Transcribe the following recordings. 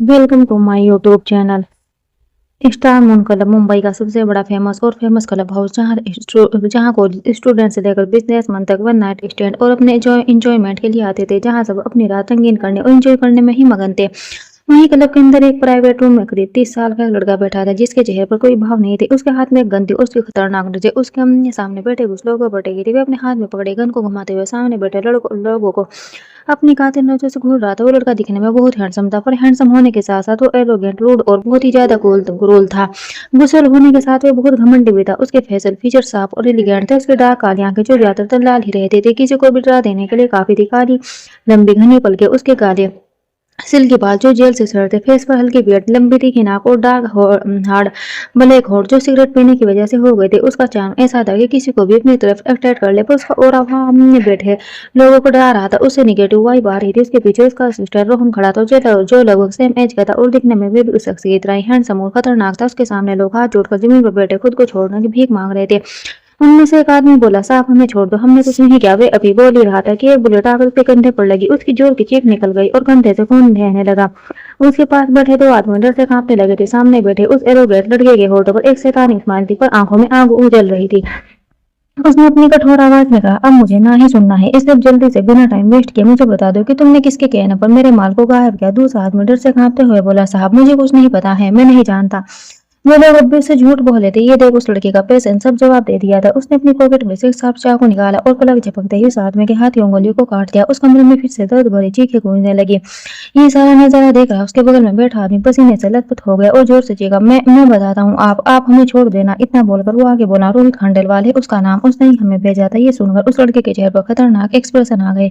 Welcome to my YouTube channel. Star moon club Mumbai का सबसे बड़ा फेमस क्लब हाउस जहाँ कॉलेज स्टूडेंट से लेकर बिजनेसमैन तक वन नाइट स्टैंड और अपने एंजॉयमेंट के लिए आते थे, जहाँ सब अपनी रात रंगीन करने और एंजॉय करने में ही मगन थे। वहीं क्लब के अंदर एक प्राइवेट रूम में करीब 30 साल का एक लड़का बैठा था, जिसके चेहरे पर कोई भाव नहीं थे। उसके हाथ में एक गन थी, उसकी खतरनाक नजर उसके सामने बैठे कुछ लोगों पर टेकी थी। वे अपने हाथ में पकड़े गन को घुमाते हुए सामने बैठे लोगों को अपनी कातिल नजरों से घूर रहा था। वो लड़का दिखने में बहुत हैंडसम था, पर हैंडसम होने के साथ साथ वो एरोगेंट, रूड और बहुत ही ज्यादा क्रूर था। गुस्सेल होने के साथ वो बहुत घमंडी भी था। उसके फेशियल फीचर साफ और एलिगेंट थे। उसकी डार्क काली आंखें जो ज्यादातर लाल ही रहती थी, किसी को भी डरा देने के लिए काफी थी। काली लंबी घनी पलके, उसके काले सिल्की बाल जो जेल से सड़ते, फेस पर हल्की बियर्ड, लंबी तीखी नाक और डार्क हार्ड ब्लैक होठ जो सिगरेट पीने की वजह से हो गए थे। उसका चार्म ऐसा था कि किसी को भी अपनी तरफ अट्रैक्ट कर ले, पर उसका ऑरा वहां बैठे लोगों को डरा रहा था। उससे निगेटिव वाइब आ रही थी। उसके पीछे उसका सिस्टर रोहन खड़ा था, जो लगभग सेम एज का था और दिखने में भी उस शख्स की तरह ही हैंडसम और खतरनाक था। उसके सामने लोग हाथ जोड़कर जमीन पर बैठे खुद को छोड़ने की भीख मांग रहे थे। उनमें से एक आदमी बोला, साहब हमें छोड़ दो, हमने कुछ नहीं किया। वे अभी बोल ही रहा था कि एक बुलेट आकर उसके कंधे पर लगी। उसकी जोर की चीख निकल गई और कंधे से खून बहने लगा। उसके पास बैठे दो आदमी डर से कांपने लगे थे। सामने बैठे उस एरोगेंट लड़के के होठों पर एक शैतानी स्माइल थी, पर आंखों में आग उजल रही थी। उसने अपनी कठोर आवाज में कहा, अब मुझे ना ही सुनना है, इसलिए जल्दी से बिना टाइम वेस्ट किए मुझे बता दो कि तुमने किसके कहने पर मेरे माल को गायब किया। दूसरा आदमी डर से कांपते हुए बोला, साहब मुझे कुछ नहीं पता है, मैं नहीं जानता। वो लोग अब भी उससे झूठ बोले थे। ये देख उस लड़के का पेशेंस सब जवाब दे दिया था। उसने अपनी पॉकेट में से एक शार्प चाकू निकाला और पलक झपकते ही उस आदमी के हाथ की उंगलियों को काट दिया। उस कमरे में फिर से दर्द भरी चीखें गूंजने लगी। ये सारा नजारा देख रहा उसके बगल में बैठा आदमी पसीने से लथपथ हो गया और जोर से चीखा, मैं बताता हूँ, आप हमें छोड़ देना। इतना बोलकर वो आगे बोला, रोहित खंडेलवाल है उसका नाम, उसने ही हमें भेजा था। ये सुनकर उस लड़के के चेहरे पर खतरनाक एक्सप्रेशन आ गए।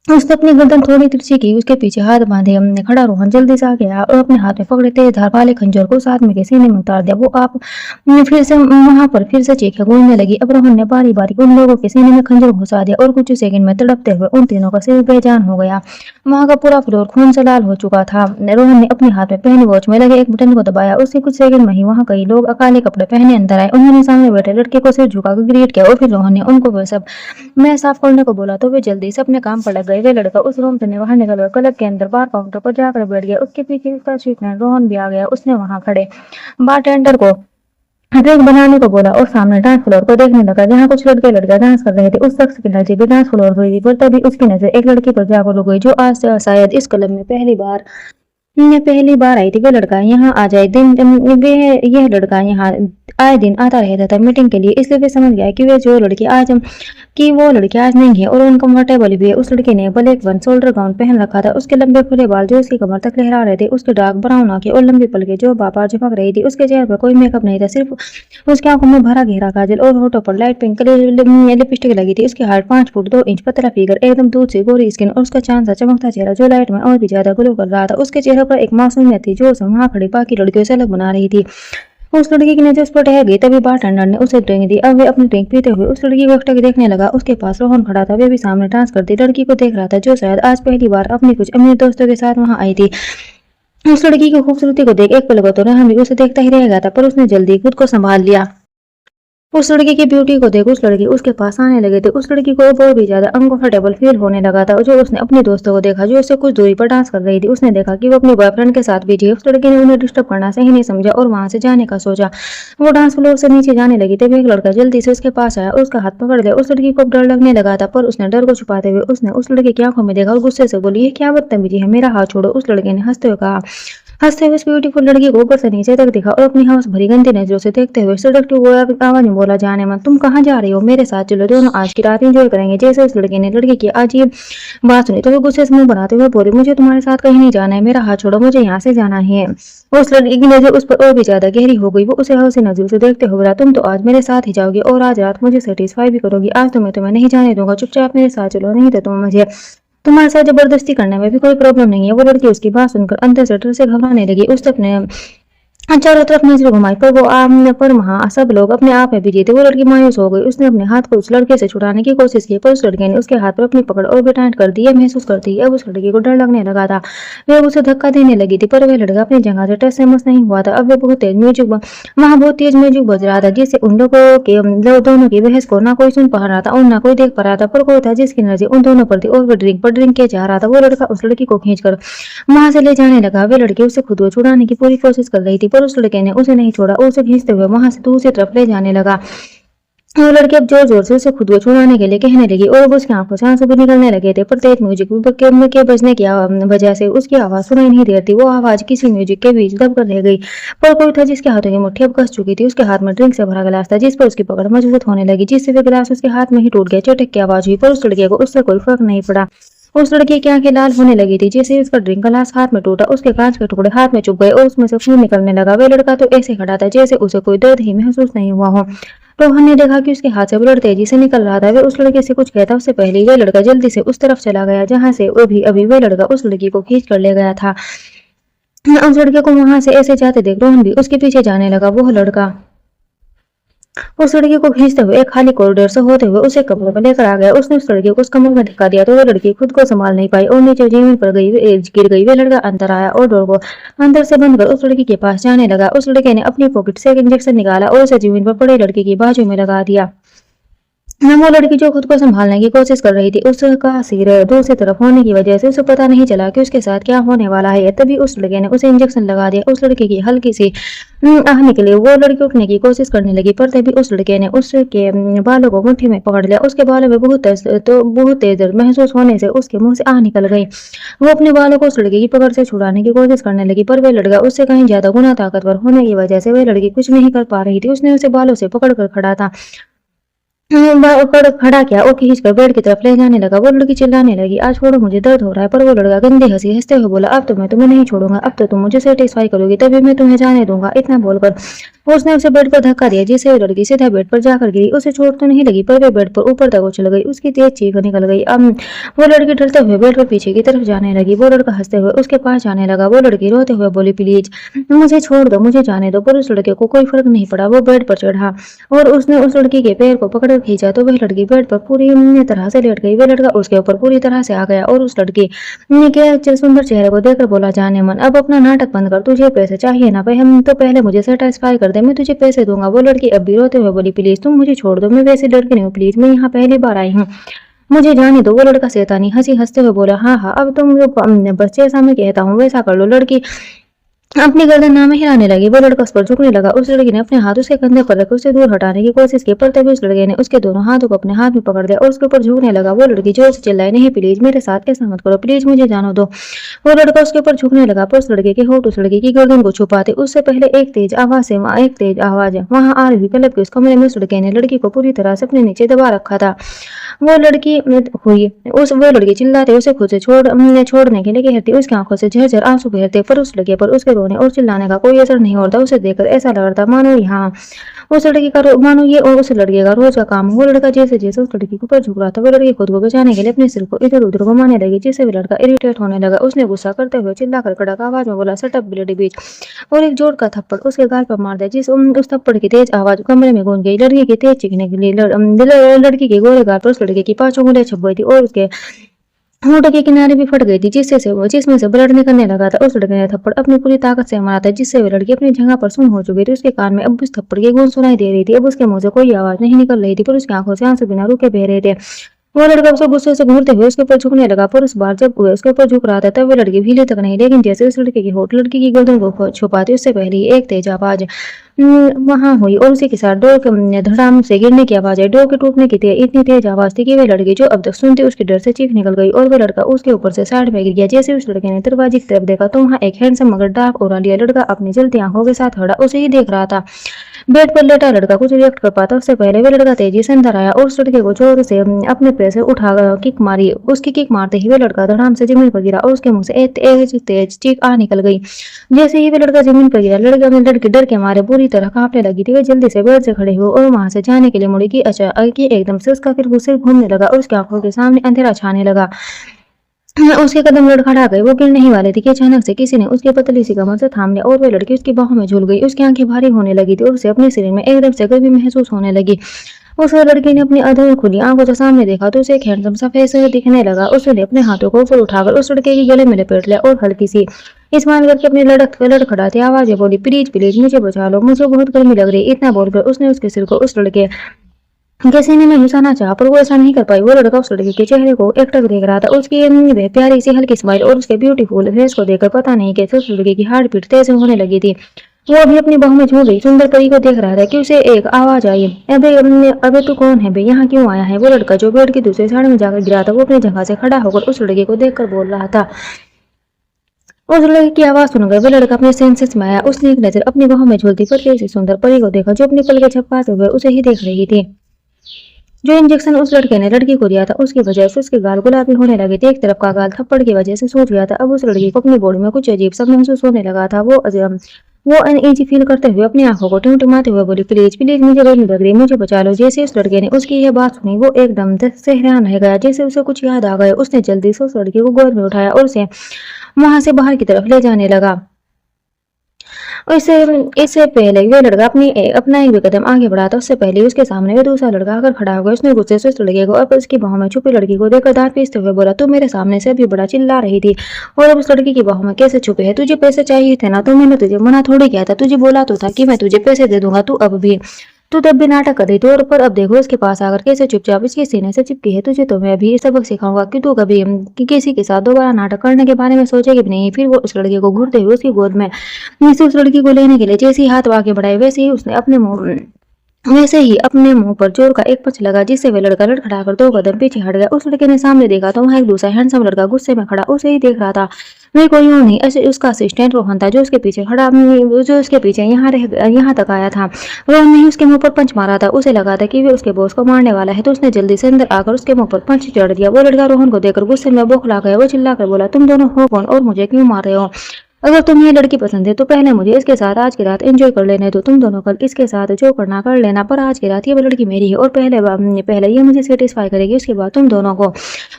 उसने अपनी गर्दन थोड़ी तिरछी की। उसके पीछे हाथ बांधे हमने खड़ा रोहन जल्दी से आ गया और अपने हाथ में पकड़े तेज धार वाले खंजर को उस आदमी के सीने में उतार दिया। वो आप फिर से वहां पर फिर से चीखें गूंजने लगी। अब रोहन ने बारी बारी उन लोगों के सीने में खंजर घुसा दिया और कुछ ही सेकंड में तड़पते हुए उन तीनों का सिर बेजान हो गया। वहां का पूरा फ्लोर खून से लाल हो चुका था। रोहन ने अपने हाथ में पहनी वॉच में लगे एक बटन को दबाया। उसके कुछ सेकंड में ही वहां कई लोग काले कपड़े पहने अंदर आए। उन्होंने सामने बैठे लड़के को सिर झुकाकर ग्रीट किया और फिर रोहन ने उनको वो सब मैं साफ करने को बोला तो वे जल्दी से अपने काम पर लग गए। वे लड़का उस रूम से बाहर निकल गया, क्लब के अंदर बार काउंटर पर जाकर बैठ गया। उसके पीछे उसका स्वीटनर रोहन भी आ गया। उसने वहां खड़े बारटेंडर को ड्रिंक बनाने को बोला और सामने डांस फ्लोर को देखने लगा, जहाँ कुछ लड़के लड़कियां डांस कर रहे थे। उस शख्स की नजर भी डांस फ्लोर पर हुई, पर तभी उसकी नजर एक लड़की पर जा पड़ गई, जो आज शायद इस क्लब में पहली बार आई थी। वह लड़का यहाँ आ जाए दिन वे यह लड़का यहाँ आए दिन आता रहता था मीटिंग के लिए, इसलिए वे समझ गया कि वो लड़की आज नहीं है और अनकंफर्टेबल भी है। उस लड़के ने ब्लैक वन शोल्डर गाउन पहन रखा था। उसके लंबे खुले बाल जो उसकी कमर तक लहरा रहे थे, उसके डार्क ब्राउन आंखें और लंबी पलकें जो बार बार झपक रही थी। उसके चेहरे पर कोई मेकअप नहीं था, सिर्फ उसकी आंखों में भरा गहरा काजल और होठों पर लाइट पिंक लिपस्टिक लगी थी। उसकी हाइट 5 फुट 2 इंच, पतला फिगर, एकदम दूध से गोरी स्किन और उसका चांद सा चमकता चेहरा जो लाइट में और भी ज्यादा ग्लो कर रहा था। उसके चेहरे पर एक मासूमियत थी जो उसे वहां खड़ी बाकी लड़कियों से अलग बना रही थी। उस लड़की की नजर उस पर ठहर गई, तभी बारटेंडर ने उसे ड्रिंक दी। अब वे अपनी ड्रिंक पीते हुए उस लड़की को एकटक देखने लगा। उसके पास रोहन खड़ा था, वे भी सामने डांस करती लड़की को देख रहा था, जो शायद आज पहली बार अपनी कुछ अमीर दोस्तों के साथ वहां आई थी। उस लड़की की खूबसूरती को देख एक पल को तो रोहन भी उसे देखता ही रह गया था, पर उसने जल्दी खुद को संभाल लिया। उस लड़की की ब्यूटी को देख उस लड़की उसके पास आने लगे थे। उस लड़की को बहुत भी ज्यादा अनकंफर्टेबल फील होने लगा था। जो उसने अपने दोस्तों को देखा जो उससे कुछ दूरी पर डांस कर रही थी। उसने देखा कि वो अपने बॉयफ्रेंड के साथ बिजी है। उस लड़की ने उन्हें डिस्टर्ब करना सही नहीं समझा और वहां से जाने का सोचा। वो डांस फ्लोर से नीचे जाने लगी तभी एक लड़का जल्दी से उसके पास आया और उसका हाथ पकड़ लिया। उस लड़की को डर लगने लगा था, पर उसने डर को छुपाते हुए उसने उस लड़के की आंखों में देखा और गुस्से से बोली, ये क्या बदतमीजी है, मेरा हाथ छोड़ो। उस लड़के ने हंसते हुए कहा। हंसते हुए उस ब्यूटीफुल लड़की को ऊपर से नीचे तक देखा और अपनी हवस भरी गंदी नजरों से देखते हुए सेडक्टिव आवाज में बोला, जाने मन, तुम कहाँ जा रही हो, मेरे साथ चलो, दोनों आज की रात एंजॉय करेंगे। जैसे उस लड़की ने लड़की की अजीब बात सुनी तो वो गुस्से से मुंह बनाते हुए बोली, मुझे तुम्हारे साथ कहीं नहीं जाना है, मेरा हाथ छोड़ो, मुझे यहाँ से जाना है। उस लड़की की नजर उस पर और भी ज्यादा गहरी हो गई। वो उसे हौसे नजरों से देखते हुए बोला, तुम तो आज मेरे साथ ही जाओगी और आज रात मुझे सेटिस्फाई भी करोगी। आज तो मैं तुम्हें नहीं जाने दूंगा, चुपचाप मेरे साथ चलो, नहीं तो तुम्हारे साथ जबरदस्ती करने में भी कोई प्रॉब्लम नहीं है। वो लड़की उसकी बात सुनकर अंदर से डर से घबराने लगी। उसने अपने चारों तरफ नजर घुमाई पर वो पर वहां सब लोग अपने आप में बिजी थे। वो लड़की मायूस हो गई। उसने अपने हाथ को उस लड़के से छुड़ाने की कोशिश की पर उस लड़के ने उसके हाथ पर अपनी पकड़ और भी टाइट कर दी। ये महसूस करती अब उस लड़की को डर लगने लगा था। वह उसे धक्का देने लगी थी पर वह लड़का अपनी जगह से टस से मस नहीं हुआ था। अब वे बहुत तेज म्यूजिक वहां बहुत तेज म्यूजिक बज रहा था जिससे उन लोगों के दोनों की बहस को ना कोई सुन पा रहा था और ना कोई देख पा रहा था। पर कोई था जिसकी नजर उन दोनों पर थी और वो ड्रिंक पर ड्रिंक किया जा रहा था। वो लड़का उस लड़की को खींचकर वहां से ले जाने लगा। वे लड़की उससे खुद को छुड़ाने की पूरी कोशिश कर रही थी पर उस लड़के ने उसे नहीं छोड़ा और उसे खींचते हुए वहां से दूसरी तरफ ले जाने लगा। वो लड़की अब जोर जोर से उसे खुद को छुड़ाने के लिए कहने लगी और अब उसकी आंखों से आंसू भी निकलने लगे थे। पर तेज म्यूजिक के बजने की वजह से उसकी आवाज सुनाई नहीं दे रही थी। वो आवाज किसी म्यूजिक के बीच दब कर रह गई। पर कोई था जिसके हाथों की मुट्ठी अब कस चुकी थी। उसके हाथ में ड्रिंक से भरा गिलास था जिस पर उसकी पकड़ मजबूत होने लगी जिससे वे गिलास उसके हाथ में ही टूट गया। चटक की आवाज हुई पर उस लड़के को उससे कोई फर्क नहीं पड़ा। उस लड़के की आंखें लाल होने लगी थी। जैसे ही उसका ड्रिंक ग्लास हाथ में टूटा उसके कांच के टुकड़े हाथ में चुभ गए और उसमें से खून निकलने लगा। वह लड़का तो ऐसे खड़ा था जैसे उसे कोई दर्द ही महसूस नहीं हुआ हो। रोहन ने देखा कि उसके हाथ से ब्लड तेजी से निकल रहा था। वह उस लड़के से कुछ कहता उससे पहले ही वह लड़का जल्दी से उस तरफ चला गया जहां से अभी अभी वह लड़का उस लड़की को खींच कर ले गया था। उस लड़के को वहां से ऐसे जाते देख रोहन भी उसके पीछे जाने लगा। वो लड़का उस लड़की को खींचते हुए एक खाली कॉरिडोर से होते हुए उसे कमरे में लेकर आ गया। उसने उस लड़की को उस कमरे में धक्का दिया तो वो लड़की खुद को संभाल नहीं पाई और नीचे जमीन पर गिर गई। वह लड़का अंदर आया और डोर को अंदर से बंद कर उस लड़की के पास जाने लगा। उस लड़के ने अपनी पॉकेट से एक इंजेक्शन निकाला और उसे जमीन पर पड़े लड़की की बाजू में लगा दिया। वो लड़की जो खुद को संभालने की कोशिश कर रही थी उसका सिर दूसरी तरफ होने की वजह से उसे पता नहीं चला कि उसके साथ क्या होने वाला है। तभी उस लड़के ने उसे इंजेक्शन लगा दिया। उस लड़के की हल्की सी आह निकली। वो लड़की उठने की कोशिश करने लगी पर तभी उस लड़के ने उसके बालों को मुट्ठी में पकड़ लिया। उसके बालों में बहुत तेज दर्द महसूस होने से उसके मुंह से आह निकल गई। वो अपने बालों को उस लड़के की पकड़ से छुड़ाने की कोशिश करने लगी पर वह लड़का उससे कहीं ज्यादा गुना ताकतवर होने की वजह से वह लड़की कुछ नहीं कर पा रही थी। उसने उसे बालों से पकड़ कर खड़ा था खड़ा किया और खींचकर बेड की तरफ ले जाने लगा। वो लड़की चिल्लाने लगी, आज छोड़ो मुझे दर्द हो रहा है। पर वो लड़का गंदी हंसी हंसते हुए बोला, अब तो मैं तुम्हें नहीं छोड़ूंगा, अब तो तुम मुझे सेटिस्फाई करोगी तभी मैं तुम्हें जाने दूंगा। इतना बोलकर उसने उसे बेड पर धक्का दिया जिससे वो लड़की सीधा बेड पर जाकर गिरी। उसे चोट तो नहीं लगी पर वे बेड पर ऊपर तक उछल गई। उसकी तेज चीख निकल गई। वो लड़की डरते हुए बेड पर पीछे की तरफ जाने लगी। वो लड़का हंसते हुए उसके पास जाने लगा। वो लड़की रोते हुए बोली, प्लीज मुझे छोड़ दो, मुझे जाने दो। पर उस लड़के को कोई फर्क नहीं पड़ा। वो बेड पर चढ़ा और उसने उस लड़की के पैर को पकड़ खींचा तो वह लड़की बेड पर पूरी तरह से लेट गई। वह लड़का उसके ऊपर पूरी तरह से आ गया और उस लड़की के सुंदर चेहरे को देखकर बोला, जाने मन अब अपना नाटक बंद कर, तुझे पैसे चाहिए ना, तो पहले मुझे सेटिस्फाई कर दे, मैं तुझे पैसे दूंगा। वो लड़की अब भी रोते हुए बोली, प्लीज तुम मुझे छोड़ दो, मैं वैसी लड़की नहीं हूँ, प्लीज मैं यहाँ पहली बार आई हूँ, मुझे जाने दो। वो लड़का शैतानी हंसी हंसते हुए बोला, हाँ हाँ अब तुम बस जैसा मैं कहता हूँ वैसा कर लो। लड़की अपनी गर्दन नामे हिलाने लगी। वो लड़का उस पर झुकने लगा। उस लड़की ने अपने हाथ उसके कंधे पर रख उसे दूर हटाने की कोशिश की पर तभी उस लड़के ने उसके दोनों हाथों को अपने हाथ में पकड़ लिया और उसके ऊपर झुकने लगा। वो लड़की जोर से चिल्लाई, नहीं प्लीज मेरे साथ ऐसा मत करो, प्लीज मुझे जानो दो। वो लड़का उसके ऊपर झुकने लगा पर उस लड़के के होठ उस लड़की की गर्दन को छुपाते उससे पहले एक तेज आवाज वहां आ रही। क्लब के उस कमरे में उस लड़के ने लड़की को पूरी तरह से अपने नीचे दबा रखा था। वो लड़की वो लड़की चिल्लाते उसे खुद से छोड़ने के लिए कहती, उसकी आंखों से झरझर आंसू बहते पर उस लड़के पर उसके रोने और चिल्लाने का कोई असर नहीं होता। उसे देखकर ऐसा लग रहा था मानो ये और उस लड़के का रोज का काम। वो लड़का जैसे जैसे उस लड़की के ऊपर झुक रहा था वो लड़की खुद को बचाने के लिए अपने सिर को इधर उधर घुमाने लगी जिससे वो लड़का इरिटेट होने लगा। उसने गुस्सा करते हुए चिल्लाकर कड़क आवाज में बोला, शट अप ब्लडी बीच, और एक जोर का थप्पड़ उसके गाल पर मार दिया। उस थप्पड़ की तेज आवाज कमरे में गूंज गई। लड़की की तेज चीखने के लिए लड़की के गोरे गाल पर उस लड़के की 5 उंगलियां छप गई थी और उसके होंठ के किनारे भी फट गई थी जिसमें से ब्लड निकलने लगा था। उस लड़के ने थप्पड़ अपनी पूरी ताकत से मारा था जिससे वह लड़की अपनी जगह पर सुन्न हो चुकी थी। उसके कान में अब उस थप्पड़ की गूंज सुनाई दे रही थी। अब उसके मुंह से कोई आवाज नहीं निकल रही थी पर उसकी आंखों से आंसू बिना रुके बह रहे थे। वो लड़का उसे गुस्से से घूरते हुए उसके ऊपर झुकने लगा पर उस बार जब वह उसके ऊपर झुक रहा था तब वह लड़की भीली तक नहीं, लेकिन जैसे उस लड़के की होठ लड़की की गर्दन को छुपाती उससे पहले ही एक तेज आवाज वहां हुई और उसी के साथ डोर के धड़ाम से गिरने की आवाज है। डोर के टूटने की इतनी तेज आवाज थी कि वह लड़की जो अब तक सुनती उसके डर से चीख निकल गई और वह लड़का उसके ऊपर से साइड में गिर गया। जैसे उस लड़के ने दरवाजे की तरफ देखा तो वहां एक हैंडसम मगर डार्क और लिया लड़का अपनी जलती आंखों के साथ खड़ा उसे ही देख रहा था। बेड पर लेटा लड़का कुछ रिएक्ट कर पाता उससे पहले वह लड़का तेजी से अंदर आया और उस लड़के को जोर से अपने पैर से उठा किक मारी। उसकी किक मारते ही वह लड़का धड़ाम से जमीन पर गिरा और उसके मुंह से एक तेज चीख आ निकल गई। जैसे ही वह लड़का जमीन पर गिरा लड़की डर के मारे पूरी तरह कांपने लगी थी। वह जल्दी से बेड से खड़े हुए और वहां से जाने के लिए मुड़ी की अचानक एकदम से उसका फिर सिर घूमने लगा और उसकी आंखों के सामने अंधेरा छाने लगा। उसके कदम लड़खड़ा गए। वो गिरने ही वाले थे कि अचानक से किसी ने उसकी पतली सी कमर से थाम लिया और वह लड़की उसकी बाहों में झूल गई। उसकी आंखें भारी होने लगी थी और उसे अपने शरीर में एकदम से गर्मी महसूस होने लगी। उस लड़की ने अपनी अधर खुली आंखों से सामने देखा तो उसे एक हैंडसम सा फेस दिखने लगा। उसने अपने हाथों को ऊपर उठाकर उस लड़के के गले में लपेट लिया और हल्की सी स्माइल करके अपनी लड़खड़ाती आवाज में बोली, प्लीज प्लीज मुझे बचा लो, मुझे बहुत गर्मी लग रही है। इतना बोलकर उसने उसके सिर को उस लड़के के सीने में घुसाना चाहा पर वो ऐसा नहीं कर पाई। वो लड़का उस लड़के के चेहरे को एकटक देख रहा था। उसकी वह प्यारी सी हल्की स्माइल और उसके ब्यूटीफुल फेस को देखकर पता नहीं कैसे उस लड़के की हार्ट बीट तेज होने लगी थी। वो अभी अपनी बाहों में झूल रही सुंदर परी को देख रहा था कि उसे एक आवाज आई, अबे अबे तू कौन है बे, यहाँ क्यों आया है? वो लड़का जो बेड की दूसरी साइड में जाकर गिरा था वो अपनी जगह से खड़ा होकर उस लड़के को देखकर बोल रहा था। उस लड़के की आवाज सुनकर वह लड़का अपने सेंसेस में आया। उसने एक नजर अपनी बाहों में झूलती पतली सी सुंदर परी को देखा जो अपनी पलकें झपकाते हुए उसे ही देख रही थी। जो इंजेक्शन उस लड़के ने लड़की को दिया था उसकी वजह से उसके गाल गुलाबी होने लगे थे। एक तरफ का गाल थप्पड़ की वजह से सूज गया था। अब उस लड़की को अपनी बॉडी में कुछ अजीब सा महसूस होने लगा था। वो अनईजी फील करते हुए अपनी आंखों को टिमटिमाते हुए बोली, प्लीज प्लीज मुझे गर्मी लग रही, मुझे बचा लो। जैसे उस लड़के ने उसकी यह बात सुनी वो एकदम से हैरान रह गया, जैसे उसे कुछ याद आ गया। उसने जल्दी से उस लड़की को गोद में उठाया और उसे वहां से बाहर की तरफ ले जाने लगा। इससे इससे पहले वह लड़का अपना एक भी कदम आगे बढ़ा था उससे पहले उसके सामने वह दूसरा लड़का आकर खड़ा हो गया। उसने गुस्से से उस लड़के को अब उसकी बाहों में छुपी लड़की को देखकर दांत पीसते हुए बोला, तू मेरे सामने से अभी बड़ा चिल्ला रही थी और अब उस लड़की की बाहों में कैसे छुपे है? तुझे पैसे चाहिए थे ना, तो मैंने तुझे मना थोड़ी किया था। तुझे बोला तो था कि मैं तुझे पैसे दे दूंगा। तू तब भी नाटक कर रही थी और पर अब देखो इसके पास आकर कैसे चुपचाप इसके सीने से चिपकी है। तुझे तो मैं भी सबक सिखाऊंगा कि तू कभी किसी के साथ दोबारा नाटक करने के बारे में सोचेगी भी नहीं। फिर वो उस लड़के को घूरते हुए उसकी गोद में नीचे उस लड़की को लेने के लिए जैसे ही हाथ आगे बढ़ाए वैसे ही अपने मुंह पर जोर का एक पंच लगा जिससे वह लड़का लड़खड़ाकर 2 कदम पीछे हट गया। उस लड़के ने सामने देखा तो वहां एक दूसरा हैंडसम लड़का गुस्से में खड़ा उसे ही देख रहा था। वह कोई और नहीं ऐसे उसका असिस्टेंट रोहन था जो उसके पीछे खड़ा जो उसके पीछे यहाँ तक आया था। रोहन ने उसके मुंह पर पंच मारा था। उसे लगा था कि वह उसके बॉस को मारने वाला है तो उसने जल्दी से अंदर आकर उसके मुंह पर पंच चढ़ दिया। वो लड़का रोहन को देखकर गुस्से में बौखला गया। वो चिल्लाकर बोला, तुम दोनों हो कौन और मुझे क्यों मार रहे हो? अगर तुम्हें ये लड़की पसंद है तो पहले मुझे इसके साथ आज की रात एंजॉय कर लेने दो। तुम दोनों कल इसके साथ जो करना कर लेना, पर आज की रात ये लड़की मेरी है और पहले ये मुझे सेटिस्फाई करेगी, उसके बाद तुम दोनों को।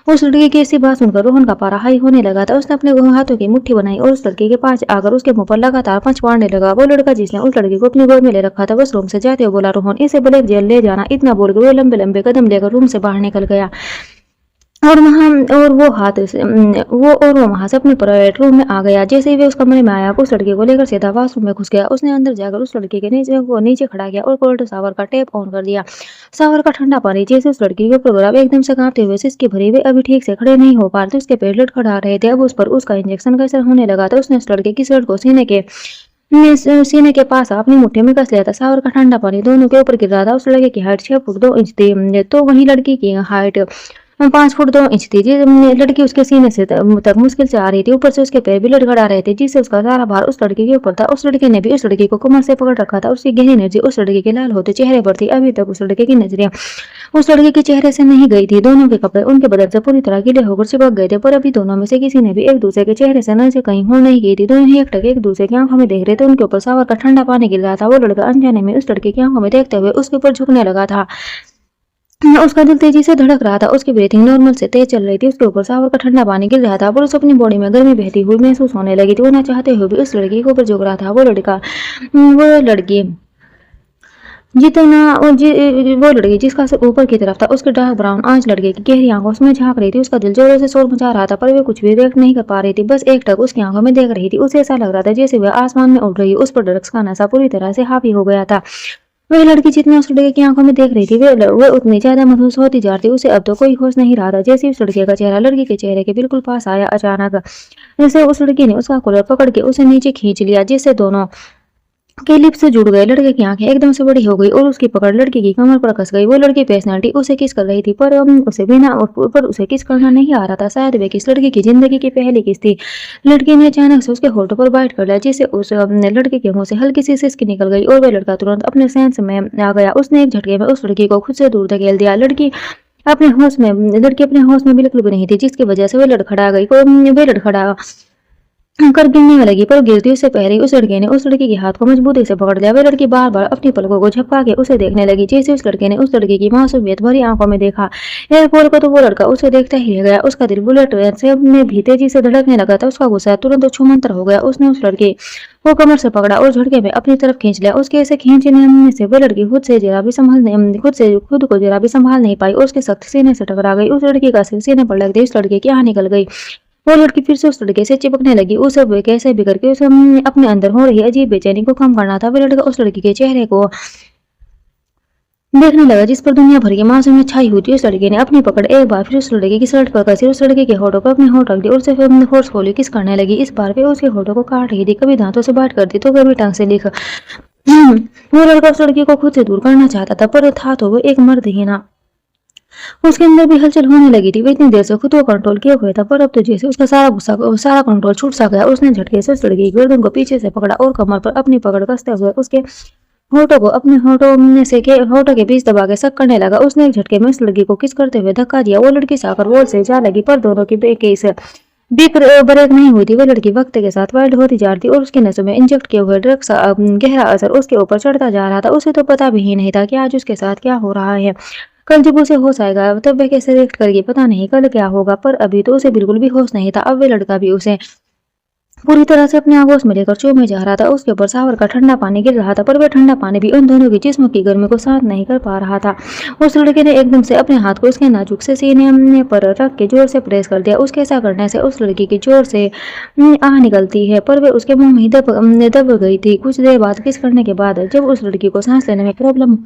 उस लड़की की ऐसी बात सुनकर रोहन का पारा हाई होने लगा था। उसने अपने हाथों की मुट्ठी बनाई और उस लड़के के पास आकर उसके मुंह पर लगातार पंच मारने लगा। वो लड़का जिसने उस लड़की को अपनी गोद में ले रखा था उस रूम से जाते हुए बोला, रोहन इसे ब्लैक जेल ले जाना। इतना बोलकर वो लंबे लंबे कदम लेकर रूम से बाहर निकल गया और वो वहां से अपने प्राइवेट रूम में आ गया। जैसे ही वे उस कमरे में आया उस लड़के को लेकर सीधा वॉशरूम में घुस गया। उसने अंदर जाकर उस लड़के के नीचे खड़ा किया और कोल्ड शावर का टैप ऑन कर दिया। शावर का ठंडा पानी जैसे उस लड़की के प्रोग्राम एकदम से कांपते हुए सिसकी भरी वे अभी ठीक से खड़े नहीं हो पा रहे थे। उसके पेट लटखड़ा रहे थे। अब उस पर उसका इंजेक्शन का असर होने लगा था। उसने उस लड़के की शर्ट को सीने के पास अपनी मुट्ठी में कस लिया था। शावर का ठंडा पानी दोनों के ऊपर गिर रहा था। उस लड़के की हाइट 6 फुट 2 इंच थी तो वहीं लड़की की हाइट 5 फुट 2 इंच थी। लड़की उसके सीने से तक मुश्किल से आ रही थी। ऊपर से उसके पैर भी लड़खड़ा रहे थे जिससे उसका सारा भार उस लड़के के ऊपर था। उस लड़के ने भी उस लड़की को कमर से पकड़ रखा था। उसकी गहरी नजर उस लड़के के लाल होते चेहरे पर थी। अभी तक उस लड़के की नजरें उस लड़के के चेहरे से नहीं गई थी। दोनों के कपड़े उनके बदन से पूरी तरह गीले होकर चिपक गए थे पर अभी दोनों में से किसी ने भी एक दूसरे के चेहरे से नजर कहीं हो नहीं गई थी। दोनों ही एकटक एक दूसरे की आंखों में देख रहे थे। उनके ऊपर शावर का ठंडा पानी गिर रहा था। वो लड़का अनजाने में उस लड़के की आंखों में देखते हुए उसके ऊपर झुकने लगा था। उसका दिल तेजी से धड़क रहा था। उसकी ब्रीथिंग नॉर्मल से तेज चल रही थी। उसके ऊपर शावर का ठंडा पानी गिर रहा था पर उसे अपनी बॉडी में गर्मी बहती हुई महसूस होने लगी थी। वो ना चाहते हुए भी उस लड़की के ऊपर झुक रहा था। वो लड़की वो लड़की जिसका सिर ऊपर की तरफ था उसके डार्क ब्राउन आंच लड़के की गहरी आंखों उसमें झांक रही थी। उसका दिल जोरों से शोर मचा रहा था पर वे कुछ भी रिएक्ट नहीं कर पा रही थी। बस एक टक उसकी आंखों में देख रही थी। उसे ऐसा लग रहा था जैसे वह आसमान में उड़ रही। उस पर ड्रग्स का नशा पूरी तरह से हावी हो गया था। वह लड़की जितना उस लड़के की आंखों में देख रही थी वह उतनी ज्यादा महसूस होती जा रही थी। उसे अब तो कोई होश नहीं रहा था। जैसे उस लड़के का चेहरा लड़की के चेहरे के बिल्कुल पास आया अचानक जैसे उस लड़की ने उसका कॉलर पकड़ के उसे नीचे खींच लिया जिससे दोनों के लिप्स से जुड़ गए। लड़के की आंखें एकदम से बड़ी हो गई और उसकी पकड़ लड़के की कमर पर कस गई। वो लड़की पर्सनालिटी उसे किस कर रही थी पर उसे किस करना नहीं आ रहा था। शायद वे किस लड़की की जिंदगी की पहली किस थी। लड़की ने अचानक से उसके होठों पर बाइट कर लिया जिससे उस लड़के के मुंह से हल्की सी सिसकी निकल गई और वह लड़का तुरंत अपने सेंस में आ गया। उसने एक झटके में उस लड़की को खुद से दूर धकेल दिया। लड़की अपने होश में बिल्कुल भी नहीं थी जिसकी वजह से वह लड़खड़ा कर गिरने लगी, पर गिरती से पहले ही उस लड़के ने उस लड़की के हाथ को मजबूती से पकड़ लिया। वह लड़की बार बार अपनी पलकों को झपका के उसे देखने लगी, जैसे उस लड़के ने उस लड़की की मासूमियत भरी आंखों में देखा। यह बोल कर तो वो लड़का उसे देखता ही रह गया। उसका दिल बुलेट ट्रेन से में भी तेजी से धड़कने लगा था। उसका गुस्सा तुरंत छूमंतर हो गया। उसने उस लड़के को कमर से पकड़ा और झटके में अपनी तरफ खींच लिया। उसके ऐसे खींचने से वह लड़की खुद को जरा भी संभाल नहीं पाई और उसके सख्त सीने से टकरा गई। उस लड़की का सिर सीने पर लग गई। उस लड़के की आह निकल गई। वो लड़की फिर से उस लड़के से चिपकने लगी। उसे वे कैसे भी करके उसे अपने अंदर हो रही अजीब बेचैनी को कम करना था। वह लड़का उस लड़की के चेहरे को देखने लगा, जिस पर दुनिया भर की मासूमियत छाई हुई थी। उस लड़के ने अपनी पकड़ एक बार फिर उस लड़के की शर्ट पर कसी। उस लड़के के होठों पर अपने होठ रख दिए और उसे फोर्सफुली किस करने लगी। इस बार वे उसके होठों को काट रही थी, कभी दांतों से बात करती तो कभी टंग से लिख। वो लड़का उस लड़की को खुद से दूर करना चाहता था, पर था तो वो एक मर्द ही ना। उसके अंदर भी हलचल होने लगी थी। वो इतनी देर से खुद को कंट्रोल किए हुए था, पर अब तो जैसे उसका सारा कंट्रोल छूट सा गया। उसने झटके से उस लड़की की गर्दन को पीछे से पकड़ा और कमर पर अपनी पकड़ कसते हुए उसके होठों को अपने होठों के बीच दबा के सक करने लगा। उसने एक झटके में उस लड़की को किस करते हुए धक्का दिया। वो लड़की साकर वॉल से जा लगी, पर दोनों की ब्रेक नहीं हुई थी। वो लड़की वक्त के साथ वाइल्ड होती जा रही थी और उसके नसों में इंजेक्ट किए हुए ड्रग्स का गहरा असर उसके ऊपर चढ़ता जा रहा था। उसे तो पता भी ही नहीं था कि आज उसके साथ क्या हो रहा है। कल जब उसे होश आएगा तब वह कैसे रिएक्ट करेगी, पता नहीं कल क्या होगा। पर अभी तो उसे बिल्कुल भी होश नहीं था। अब वे लड़का भी उसे पूरी तरह से अपने आगोश में लेकर चूमे जा रहा था। उसके ऊपर सावर का ठंडा पानी गिर रहा था, पर वह ठंडा पानी भी उन दोनों की जिस्म की गर्मी को शांत नहीं कर पा रहा था। उस लड़के ने एकदम से अपने हाथ को उसके नाजुक से सीने पर रख के जोर से प्रेस कर दिया। उसके ऐसा करने से उस लड़की की जोर से आह निकलती है, पर वह उसके मुंह में ही दब गई थी। कुछ देर बाद किस करने के बाद जब उस लड़की को सांस लेने में प्रॉब्लम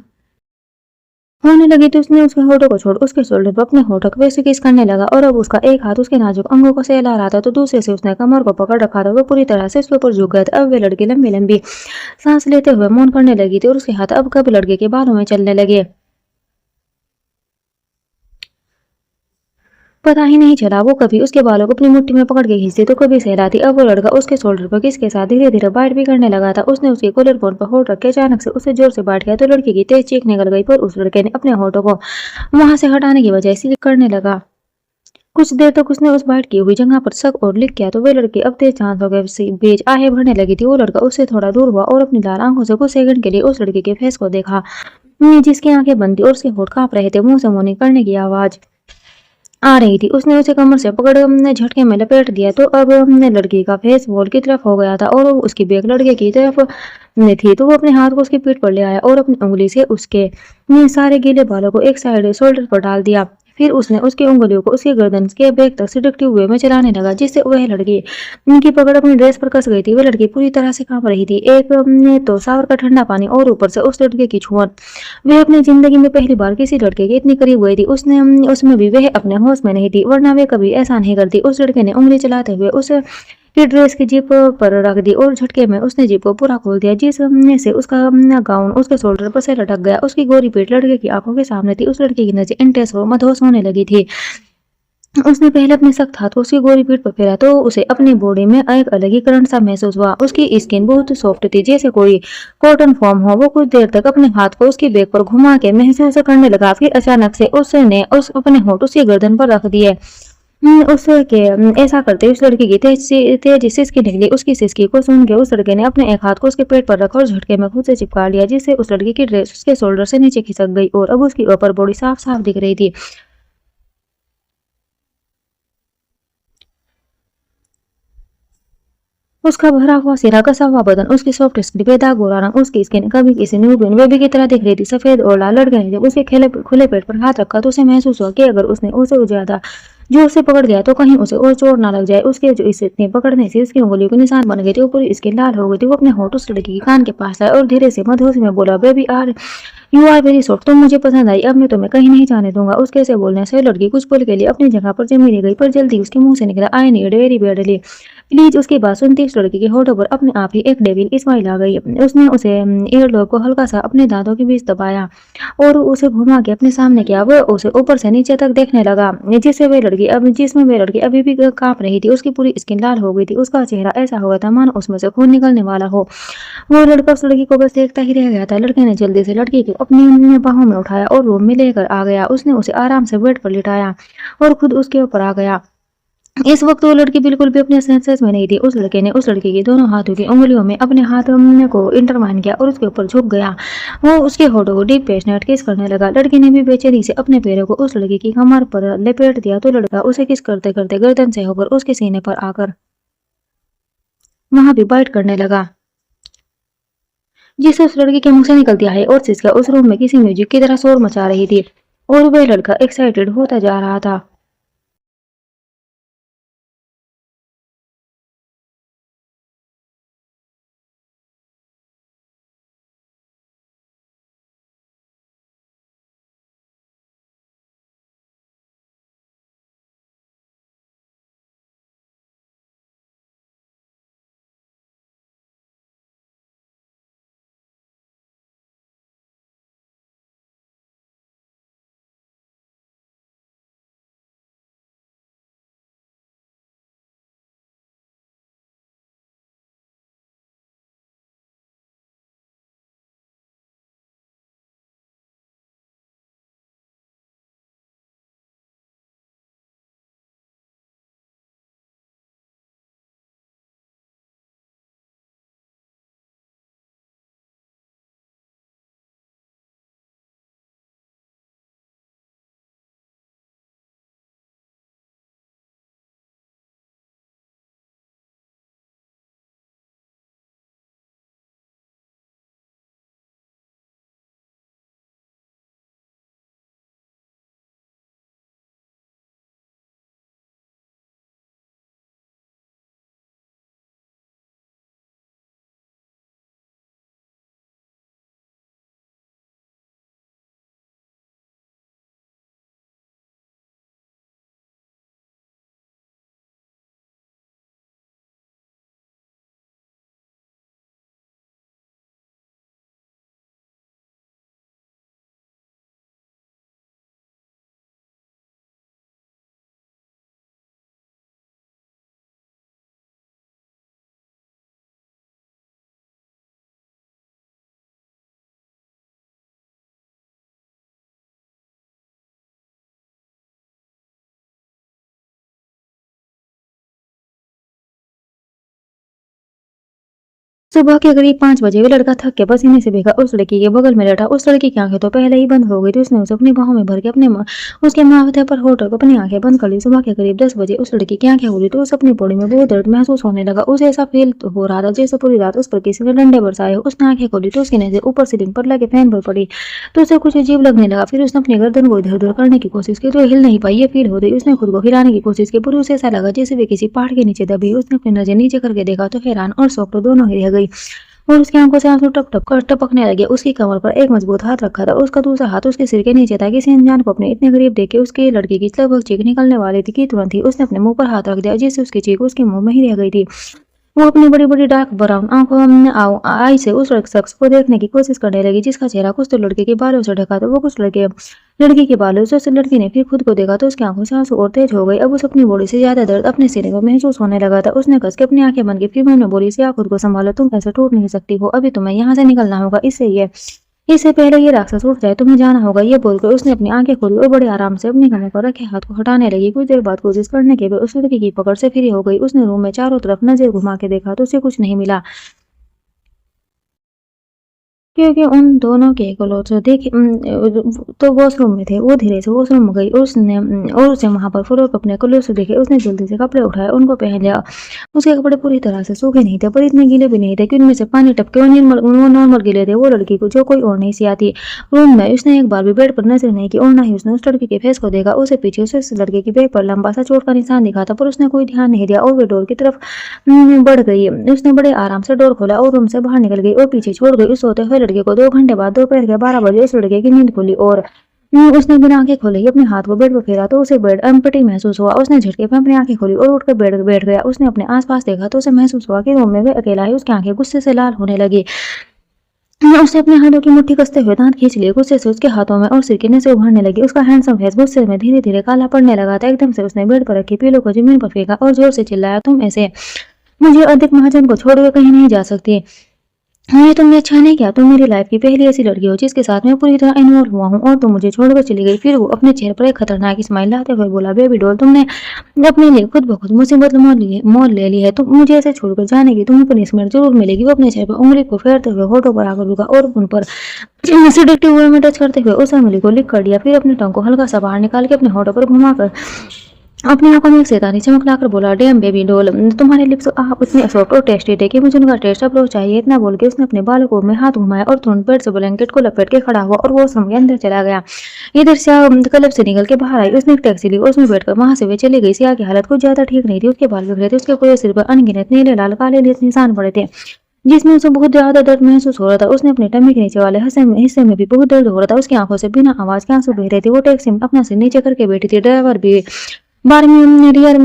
होने लगी तो उसने उसके होठों को छोड़ उसके शोल्डर पर अपने होठों को वैसे किस करने लगा। और अब उसका एक हाथ उसके नाजुक अंगों को सहला रहा था, तो दूसरे से उसने कमर को पकड़ रखा था। वो पूरी तरह से उसके ऊपर झुक गए थे। अब वे लड़की लंबी लंबी सांस लेते हुए मौन करने लगी थी और उसके हाथ अब कब लड़के के बालों में चलने लगे, पता ही नहीं चला। वो कभी उसके बालों को अपनी मुट्ठी में पकड़ के खींचती तो कभी सहलाती। अब वो लड़का उसके शोल्डर पर किसके साथ धीरे धीरे बाइट भी करने लगा था। उसने उसके कॉलर बोन पर होठ रख के अचानक से उसे जोर से बांट किया, तो लड़की की तेज चीख निकल गई। पर उस लड़के ने अपने होठों को वहां से हटाने की बजाय सिलिक करने लगा। कुछ देर तक उसने उस बाइट की हुई जगह पर शक और लिख किया, तो वह लड़की अब तेज सांसों के बीच आहें भरने लगी थी। वो लड़का उससे थोड़ा दूर हुआ और अपनी लाल आंखों से कुछ सेकंड के लिए उस लड़की के फेस को देखा, जिसकी आंखें बंद थी और उसके होठ कांप रहे थे। मुंह से मुंह करने की आवाज आ रही थी। उसने उसे कमर से पकड़ झटके में लपेट दिया, तो अब लड़की का फेस वॉल की तरफ हो गया था और उसकी बैक लड़के की तरफ में थी। तो वो अपने हाथ को उसकी पीठ पर ले आया और अपनी उंगली से उसके सारे गीले बालों को एक साइड शोल्डर पर डाल दिया। फिर उसने उसकी उंगलियों को उसकी गर्दन के बैक तक सिडकते हुए में चलाने लगा, जिससे वह लड़की उनकी पकड़ अपनी ड्रेस पर कस गई थी। वह लड़की पूरी तरह से कांप रही थी। एक ने तो सावर का ठंडा पानी और ऊपर से उस लड़के की छुअन। वह अपनी जिंदगी में पहली बार किसी लड़के के इतनी करीब हुई थी। उसने उसमें भी वह अपने होश में नहीं थी, वरना वे कभी ऐसा नहीं करती। उस लड़के ने उंगली चलाते हुए उस की ड्रेस की जिप पर रख दी और झटके में उसने जिप को पूरा खोल दिया, जिसमें से उसका गाउन उसके शोल्डर पर से लटक गया। उसकी गोरी पीठ लड़के की आंखों के सामने थी। उस लड़की की नजर इंटेंस और मदहोश होने लगी थी। उसने पहले अपने सख्त हाथ को उसकी गोरी पीठ पर फेरा, तो उसे अपनी बॉडी में एक अलग ही करंट सा महसूस हुआ। उसकी स्किन बहुत सॉफ्ट थी, जैसे कोई कॉटन फॉर्म हो। वो कुछ देर तक अपने हाथ को उसकी बैक पर घुमा के महसूस करने लगा। फिर अचानक से उसने अपने होठ उसकी गर्दन पर रख दिए। उसके ऐसा करते उस लड़की की तेज सिसकी निकली। उसकी सिसकी को सुन के उस लड़के ने अपने एक हाथ को उसके पेट पर रखा और झटके में खुद से चिपका लिया, जिससे उस लड़की की ड्रेस उसके शोल्डर से नीचे खिसक गई और अब उसकी ऊपर बॉडी साफ साफ दिख रही थी। उसका भरा हुआ सिरा, कसा हुआ बदन, उसकी सॉफ्ट स्किन, बेदाग गोरा रंग, उसकी स्किन कभी किसी न्यूबॉर्न बेबी की तरह दिख रही थी। सफेद और लाल लड़के ने जब उसके खुले पेट पर हाथ रखा तो उसे महसूस हुआ कि अगर उसने उसे ज्यादा जोर से पकड़ लिया तो कहीं उसे और चोट ना लग जाए। उसके जो इसे इतने पकड़ने से उसकी उंगलियों के निशान बन गए थे। वो पूरी स्किन लाल हो गई थी। वो अपने होठ उस लड़की के कान के पास लाया और धीरे से मधुर में बोला, baby are you are very soft, तुम मुझे पसंद आई, अब मैं तुम्हें कहीं नहीं जाने दूंगा। उसके ऐसे बोलने से लड़की कुछ पल के लिए अपनी जगह पर जमी रह गई, पर जल्दी उसके मुंह से निकला, I need very badly please. उसकी बात सुनती उस लड़की के होठों पर अपने आप ही एक डेविल स्माइल आ गई। उसने उसे ईयरलोब को हल्का सा अपने दांतों के बीच दबाया और उसे घुमा के अपने सामने किया। वह उसे ऊपर से नीचे तक देखने लगा, जिसमें वह लड़की अभी भी कांप रही थी। उसकी पूरी स्किन लाल हो गई थी। उसका चेहरा ऐसा हो गया था मानो उसमें से खून निकलने वाला हो। वो लड़का उस लड़की को बस देखता ही रह गया था। लड़के ने जल्दी से लड़की को अपनी बाहों में उठाया और रूम में लेकर आ गया। उसने उसे आराम से बेड पर लिटाया और खुद उसके ऊपर आ गया। इस वक्त वो लड़की बिल्कुल भी अपने सेंसेस में नहीं थी। उस लड़के ने उस लड़की की दोनों हाथों की उंगलियों में अपने हाथ को इंटरमाइन किया और उसके ऊपर झुक गया। वो उसके होठों को डीप पैशनेट किस करने लगा। लड़की ने भी बेचैनी से अपने पैरों को उस लड़की की कमर पर लपेट दिया तो लड़का उसे किस करते करते गर्दन से होकर उसके सीने पर आकर वहां भी बाइट करने लगा, जिससे उस लड़की के मुंह से निकलती आई और सिसका उस रूम में किसी म्यूजिक की तरह शोर मचा रही थी और वह लड़का एक्साइटेड होता जा रहा था। सुबह के करीब 5 बजे वो लड़का थक के पसीने से भीगा उस लड़की के बगल में बैठा। उस लड़की की आंखें तो पहले ही बंद हो गई थी। उसने उसे अपनी बाहों में भर के उसके माथे पर होठ रख अपनी आंखें बंद कर ली। सुबह के करीब 10 बजे उस लड़की की आंखें खुली तो उस अपनी बॉडी में बहुत दर्द महसूस होने लगा। उसे ऐसा फील हो रहा था जैसे पूरी रात उस पर किसी ने डंडे बरसाए हो। उसने आंखें खोली तो उसकी नजर ऊपर सीलिंग पर लगे फैन पर पड़ी तो उसे कुछ अजीब लगने लगा। फिर उसने अपनी गर्दन को इधर उधर करने की कोशिश की तो हिल नहीं पाई। ये फील हो रही। उसने खुद को हिलाने की कोशिश की पर उसे ऐसा लगा जैसे वे किसी पहाड़ के नीचे दबी। उसने अपनी नजर नीचे करके देखा तो हैरान और शॉक्ड दोनों ही रह गई और उसकी आंखों से आंसू टप टप कर टपकने लगे। उसकी कमर पर एक मजबूत हाथ रखा था। उसका दूसरा हाथ उसके सिर के नीचे था। किसी अनजान को अपने इतने करीब देख के उसकी लड़की की लगभग चीख निकलने वाली थी कि तुरंत ही उसने अपने मुंह पर हाथ रख दिया जिससे उसकी चीख उसके मुंह में ही रह गई थी। वो अपनी बड़ी बड़ी डार्क ब्राउन आंखों आई से उस शख्स को देखने की कोशिश करने लगी जिसका चेहरा कुछ तो लड़के के बालों से ढका था वो कुछ लड़की के बालों से। उस लड़की ने फिर खुद को देखा तो उसकी आंखों से आंसू और तेज हो गई। अब उस अपनी बॉडी से ज्यादा दर्द अपने सीने को महसूस होने लगा था। उसने कस के अपनी आंखें बंद की फिर मन में बोली सिया खुद को संभालो, तुम ऐसे टूट नहीं सकती हो, अभी तुम्हें यहाँ से निकलना होगा। इससे पहले ये राक्षस उठ जाए तुम्हें जाना होगा। ये बोलकर उसने अपनी आंखें खोली और बड़े आराम से अपनी कमर पर रखे हाथ को हटाने लगी। कुछ देर बाद कोशिश करने के बाद उस लड़की की पकड़ से फ्री हो गई। उसने रूम में चारों तरफ नजर घुमा के देखा तो उसे कुछ नहीं मिला क्योंकि उन दोनों के क्लोथ्स देखे तो वॉशरूम में थे। वो धीरे से वॉशरूम में गई और उसे वहां पर फ्लोर पर अपने क्लोथ्स देखे। उसने जल्दी से कपड़े उठाए उनको पहन लिया। उसके कपड़े पूरी तरह से सूखे नहीं थे पर इतने गीले भी नहीं थे कि उनमें से पानी टपके। वो नॉर्मल गीले थे। वो लड़की को जो कोई और नहीं सी आती रूम में। उसने एक बार भी बेड पर नजर नहीं की और ना ही उसने उस लड़की के फेस को देखा। उसे पीछे उसे उस लड़के की बैग पर लंबा सा चोट का निशान दिखा था पर उसने कोई ध्यान नहीं दिया और वो डोर की तरफ बढ़ गई। उसने बड़े आराम से डोर खोला और रूम से बाहर निकल गई और पीछे छोड़ गई उस सोते हुए लड़के को। 2 घंटे बाद दोपहर के 12 बजे उस लड़के की नींद खुली और उसने बिना आंखें खोले ही अपने हाथ को बेड पर फेरा तो उसे बेड एम्प्टी महसूस हुआ। उसने झटके में अपनी आंखें खोली और उठकर बेड बैठ गया। उसने अपने आसपास देखा तो उसे महसूस हुआ कि रूम में वह अकेला है। उसकी आंखें गुस्से से लाल होने लगी। उसने अपने हाथों की मुट्ठी कसते हुए दांत खींच लिए। गुस्से से उसके हाथों में और सिरकिने से उभरने लगी। उसका हैंडसम फेस गुस्से में धीरे धीरे काला पड़ने लगा था। एकदम से उसने बेड पर रखी पीलो को जमीन पर फेंका और जोर से चिल्लाया, तुम ऐसे मुझे अधिक महाजन को छोड़कर कहीं नहीं जा सकती। हाँ, ये तुमने अच्छा नहीं किया। तुम मेरी लाइफ की पहली ऐसी लड़की हो जिसके साथ मैं पूरी तरह इन्वॉल्व हुआ हूँ और तुम मुझे छोड़कर चली गई। फिर वो अपने चेहरे पर एक खतरनाक स्माइल लाते हुए बोला, बेबी डॉल, तुमने अपने लिए खुद ब खुद मुसीबत मोल ले ली है। तुम मुझे ऐसे छोड़कर जाने की तुम्हें पनिशमेंट जरूर मिलेगी। वो अपने चेहरे पर उंगली को फेरते हुए होठों पर आकर रुका और उन पर सेडेक्टिव वे में टच करते हुए उस उंगली को लिक कर दिया। फिर अपने टंग को हल्का सा बाहर निकाल के अपने होठों पर घुमाकर अपनी आंखों में एक शैतानी चमक लाकर बोला, डैम बेबी डॉल, तुम्हारे लिप्स आप इतने सॉफ्ट और टेस्टी थे कि मुझे उनका टेस्ट अब रोज चाहिए। इतना बोल के उसने अपने बालों को में हाथ घुमाया और तुरंत बेड से ब्लैंकेट को लपेट के खड़ा हुआ और वॉशरूम के अंदर चला गया। इधर सिया क्लब से निकल के बाहर आई। उसने एक टैक्सी ली और उसमें बैठकर वहां से वे चली गई। सिया की हालत कुछ ज्यादा ठीक नहीं थी। उसके बाल बिखरे थे, उसके पूरे सिर पर अनगिनत नीले लाल काले निशान पड़े थे जिसमें उसे बहुत ज्यादा दर्द महसूस हो रहा था। उसने अपने टमी के नीचे वाले हिस्से में भी बहुत दर्द हो रहा था। उसकी आंखों से बिना आवाज के आंसू बह रहे थे। वो टैक्सी में अपना सिर नीचे करके बैठी थी। ड्राइवर भी बार में रियर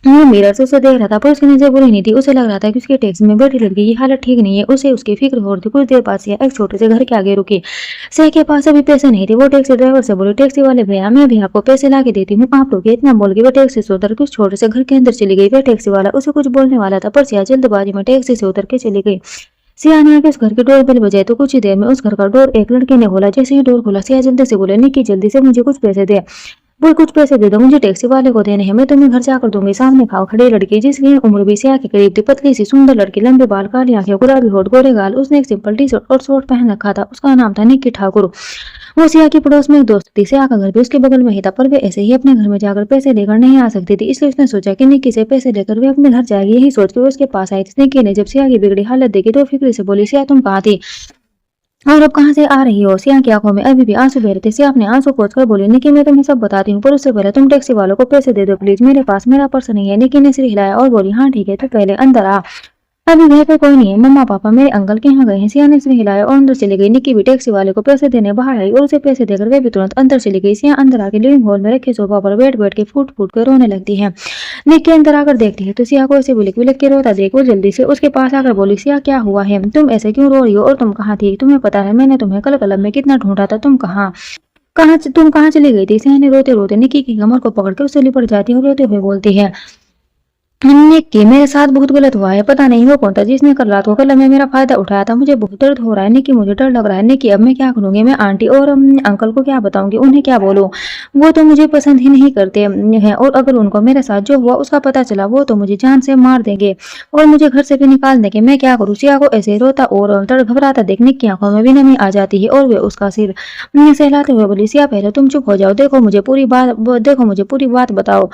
मिरर से उसे देख रहा था, पर उसकी नजर बुरी नहीं थी। उसे लग रहा था कि उसके टैक्सी में बैठी लड़की की हालत ठीक नहीं है। उसे उसकी फिक्र हो रही थी। कुछ देर बाद सिया एक छोटे से घर के आगे रुकी। सिया के पास अभी पैसे नहीं थे। वो टैक्सी ड्राइवर से बोली, टैक्सी वाले भैया, मैं भी आपको पैसे ला के देती हूँ, आप लोग। इतना बोल के वो टैक्सी से उतर के उस छोटे से घर के अंदर चली गई। वह टैक्सी वाला उसे कुछ बोलने वाला था, पर सिया जल्दबाजी में टैक्सी से उतर के चली गई। सिया ने आके उस घर के डोर बेल बजाई तो कुछ ही देर में उस घर का डोर एक लड़के ने खोला। जैसे ही डोर खोला, सिया जल्दी से बोले, निकी जल्दी से मुझे कुछ पैसे दे। बोल, कुछ पैसे दे दो, मुझे टैक्सी वाले को देने हैं, मैं तुम्हें घर जाकर दूंगी। सामने खाओ खड़ी लड़की जिसकी उम्र भी सिया के करीब थी, पतली सी सुंदर लड़की, लंबे बाल, काली आंखें, गुलाबी होठ, गोरे गाल। उसने एक सिंपल टी शर्ट और शॉर्ट पहन रखा था। उसका नाम था निक्की ठाकुर। वो सिया की पड़ोस में एक दोस्त थी। सिया का घर भी उसके बगल में ही था, पर वे ऐसे ही अपने घर में जाकर पैसे लेकर नहीं आ सकती थी। इसलिए उसने सोचा कि निक्की से पैसे लेकर वे अपने घर जाएगी। यही सोच के वो उसके पास आई थी। निक्की ने जब सिया की बिगड़ी हालत देखी तो फिक्र से बोली, सिया तुम कहाँ थी और अब कहाँ से आ रही हो? सिया की आंखों में अभी भी आंसू बह रहे थे। सिया अपने आंसू पोंछकर बोली, निकी मैं तुम्हें सब बताती हूँ, पर उससे पहले तुम टैक्सी वालों को पैसे दे दो प्लीज, मेरे पास मेरा पर्स नहीं है। निकी ने सिर हिलाया और बोली, हाँ ठीक है, तो पहले अंदर आ, अभी घर पे कोई नहीं है, मम्मा पापा मेरे अंकल के यहाँ गए हैं। सिया ने सिर हिलाया और अंदर चली गई। निकी भी टैक्सी वाले को पैसे देने बाहर आई और उसे पैसे देकर वे भी तुरंत अंदर चली गई। सिया अंदर आके लिविंग हॉल में रखे सोफा पर बैठ बैठ के फूट फूट कर रोने लगती है। निकी अंदर आकर देखती है तो सिया को ऐसे बिलक बिलक के रोता देख वो जल्दी से उसके पास आकर बोली, सिया क्या हुआ है, तुम ऐसे क्यों रो रही हो और तुम कहाँ थी? तुम्हें पता है मैंने तुम्हें कल क्लब में कितना ढूंढा था, तुम कहाँ चली गई थी? सिया ने रोते रोते निकी की कमर को पकड़ के उससे लिपट जाती है और रोते हुए बोलती है, निक्की मेरे साथ बहुत गलत हुआ है। पता नहीं वो कौन था जिसने कल रात को कल में मेरा फायदा उठाया था। मुझे बहुत दर्द हो रहा है निक्की, मुझे डर लग रहा है निक्की, अब मैं क्या करूंगी? मैं आंटी और अंकल को क्या बताऊंगी? उन्हें क्या बोलूं? वो तो मुझे पसंद ही नहीं करते हैं और अगर उनको मेरे साथ जो हुआ उसका पता चला वो तो मुझे जान से मार देंगे और मुझे घर से भी निकाल देंगे। मैं क्या करूँ? सिया को ऐसे रोता और घबराता देख निक्की आंखों में भी नमी आ जाती है और वे उसका सिर सहलाते हुए बोली, सिया पहले तुम चुप हो जाओ, देखो मुझे पूरी बात बताओ।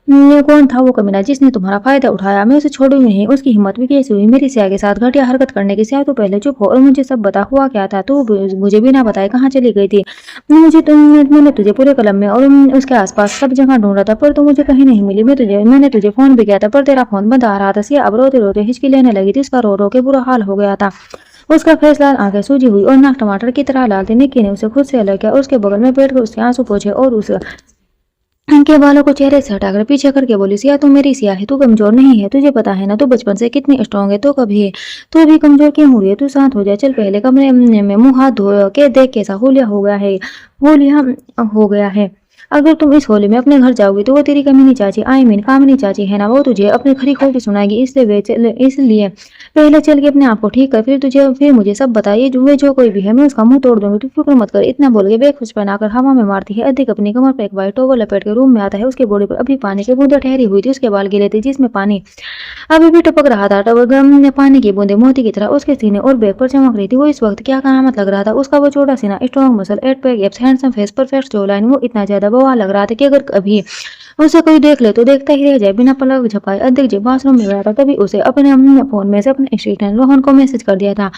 ये कौन था वो कमीना जिसने तुम्हारा फायदा उठाया? मैं उसे छोड़ूंगी नहीं। उसकी हिम्मत भी कैसी हुई मेरी सिया के साथ घटिया हरकत करने की? सिया तो पहले चुप हो और मुझे सब बता, हुआ क्या था? तू मुझे बिना बताए कहाँ चली गई थी? मैंने तुझे पूरे कलम में और उसके आसपास सब जगह ढूंढा था, पर तू मुझे कहीं नहीं मिली। मैंने तुझे फोन भी किया था, पर तेरा फोन बंद आ रहा था। सिया अब रोते रोते हिचकी लेने लगी थी। उसका रो रो के बुरा हाल हो गया था। उसका फेस लाल, आंखें सूजी हुई और नाक टमाटर की तरह लाल थी। निक्की ने उसे खुद से अलग किया और उसके बगल में बैठ कर उसके आंसू पोंछे और उस उनके बालों को चेहरे से हटाकर पीछे करके बोली, सिया तू मेरी सिया है, तू कमजोर नहीं है, तुझे पता है ना, तू बचपन से कितनी स्ट्रांग है, तो कभी तू भी कमजोर क्यों हुई है? तू शांत हो जाए, चल पहले कमरे में मुंह हाथ धो के देख कैसा होलिया हो गया है। अगर तुम इस होली में अपने घर जाओगी तो वो तेरी कमीनी चाची कामिनी चाची है ना, वो तुझे अपनी खरी खोल के सुनाएगी। इसलिए पहले चल के अपने आप को ठीक कर, फिर मुझे सब बताइए। जो कोई भी है मैं उसका मुंह तोड़ दूंगी, तू फिक्र मत कर। इतना बोल के बेखुश पहनाकर हवा में मारती है। अधिक अपनी कमर पर एक वाइट टॉवल लपेट के रूम में आता है। उसके बॉडी पर अभी पानी की बूंदे ठहरी हुई थी। उसके बाल गिले थे जिसमें पानी अभी भी टपक रहा था। गर्म पानी की बूंदे मोती की तरह उसके सीने और बैक पर चमक रही थी। वो इस वक्त क्या करामत लग रहा था। उसका वो चौड़ा सीना, strong muscle, 8 pack abs, handsome face, perfect jaw line, वो इतना ज्यादा बवाल लग रहा था कि अगर कभी उसे कोई देख ले तो देखता ही रह जाए। बिना पलक झपकाए अधिक जब बाथरूम में गया था तभी उसे अपने फोन में से अपने असिस्टेंट रोहन को मैसेज कर दिया था।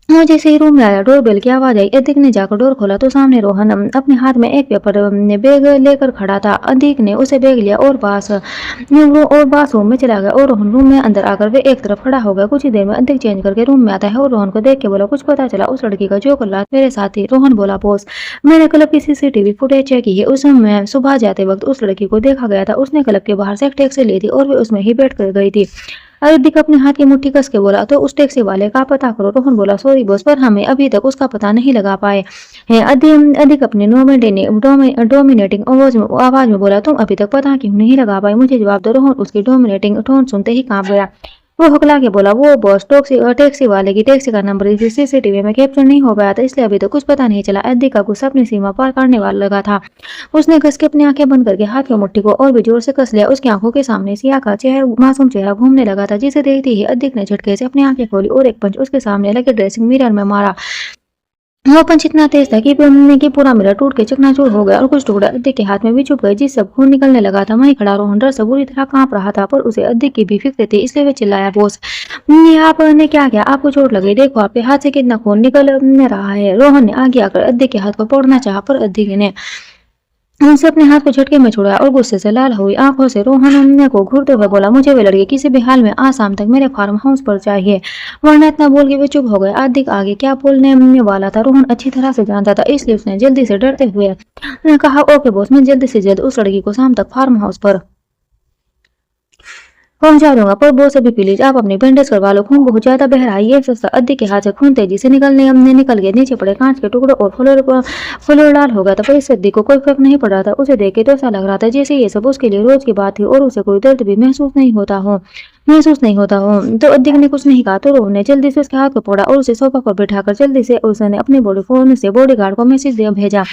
वो जैसे ही रूम में आया डोरबेल की आवाज आई। अधिक ने जाकर डोर खोला तो सामने रोहन अपने हाथ में एक पेपर बैग लेकर खड़ा था। अधिक ने उसे बैग लिया और बास रूम में चला गया और रोहन रूम में अंदर आकर वे एक तरफ खड़ा हो गया। कुछ ही देर में अधिक चेंज करके रूम में आता है और रोहन को देख के बोला, कुछ पता चला उस लड़की का जो कल रात मेरे साथ थी? रोहन बोला, बॉस मैंने क्लब की सीसीटीवी फुटेज चेक की है, उसमें सुबह जाते वक्त उस लड़की को देखा गया था। उसने क्लब के बाहर से एक टैक्सी ली थी और वे उसमें ही बैठ कर गई थी। अधिक अपने हाथ की मुट्ठी कस के बोला, तो उस टैक्सी वाले का पता करो। रोहन बोला, सॉरी बॉस, पर हमें अभी तक उसका पता नहीं लगा पाए हैं। अधिक अपने डोमिनेटिंग आवाज में बोला, तुम अभी तक पता क्यों नहीं लगा पाए? मुझे जवाब दो। रोहन उसकी डोमिनेटिंग टोन सुनते ही कांप गया। वो हकला के बोला, वो बॉस टैक्सी वाले की टैक्सी का नंबर सीसीटीवी में कैप्चर नहीं हो पाया था, इसलिए अभी तो कुछ पता नहीं चला। एद्दी का गुस्सा अपनी सीमा पार करने वाला लगा था। उसने कस के अपनी आंखें बंद करके हाथ की मुट्ठी को और भी जोर से कस लिया। उसकी आंखों के सामने सिया का मासूम चेहरा घूमने लगा था, जिसे देखते ही अद्दिक ने झटके से अपनी आंखें खोली और एक पंच उसके सामने लगे ड्रेसिंग मिरर में मारा। वो पंच इतना तेज था कि पूरा मिरर टूट के चकनाचूर हो गया और कुछ टुकड़े अद्दिक के हाथ में भी चुभ गए, जिससे खून निकलने लगा था। वहीं खड़ा रोहन डर से बुरी तरह कांप रहा था, पर उसे अद्दिक की भी फिक्र थी, इसलिए वह चिल्लाया, बॉस ये आपने क्या किया? आपको चोट लगी? देखो आपके हाथ से कितना खून निकल रहा है। रोहन ने आगे आकर अद्दिक के हाथ को तोड़ना चाहा, पर अद्दिक ने उनसे अपने हाथ को झटके में छोड़ा और गुस्से से लाल हुई आंखों से रोहन को घूरते हुए बोला, मुझे वे लड़की किसी भी हाल में आज शाम तक मेरे फार्म हाउस पर चाहिए। वरना इतना बोल के वे चुप हो गए। आदिक आगे क्या बोलने वाला था रोहन अच्छी तरह से जानता था, इसलिए उसने जल्दी से डरते हुए कहा, ओके बॉस, मैं जल्दी से जल्द उस लड़की को शाम तक फार्म हाउस पर पहुंचा दूंगा, पर बॉस अभी प्लीज आप अपनी बैंडेज करवा लो, खून बहुत ज्यादा बह रहा है। ये सस्ता अद्दी के हाथ से खून तेजी से निकल गया। नीचे पड़े कांच के टुकड़े और फ्लोर लाल हो गया था, पर इस अद्दी को कोई फर्क नहीं पड़ रहा था। उसे देख के तो ऐसा लग रहा था जैसे ये सब उसके लिए रोज की बात थी और उसे कोई दर्द भी महसूस नहीं होता हो। तो अद्दी ने कुछ नहीं कहा, तो रोहन ने जल्दी से उसके हाथ को पकड़ा और उसे सोफा पर बैठाकर जल्दी से उसने अपने फोन से बॉडीगार्ड को मैसेज भेजा।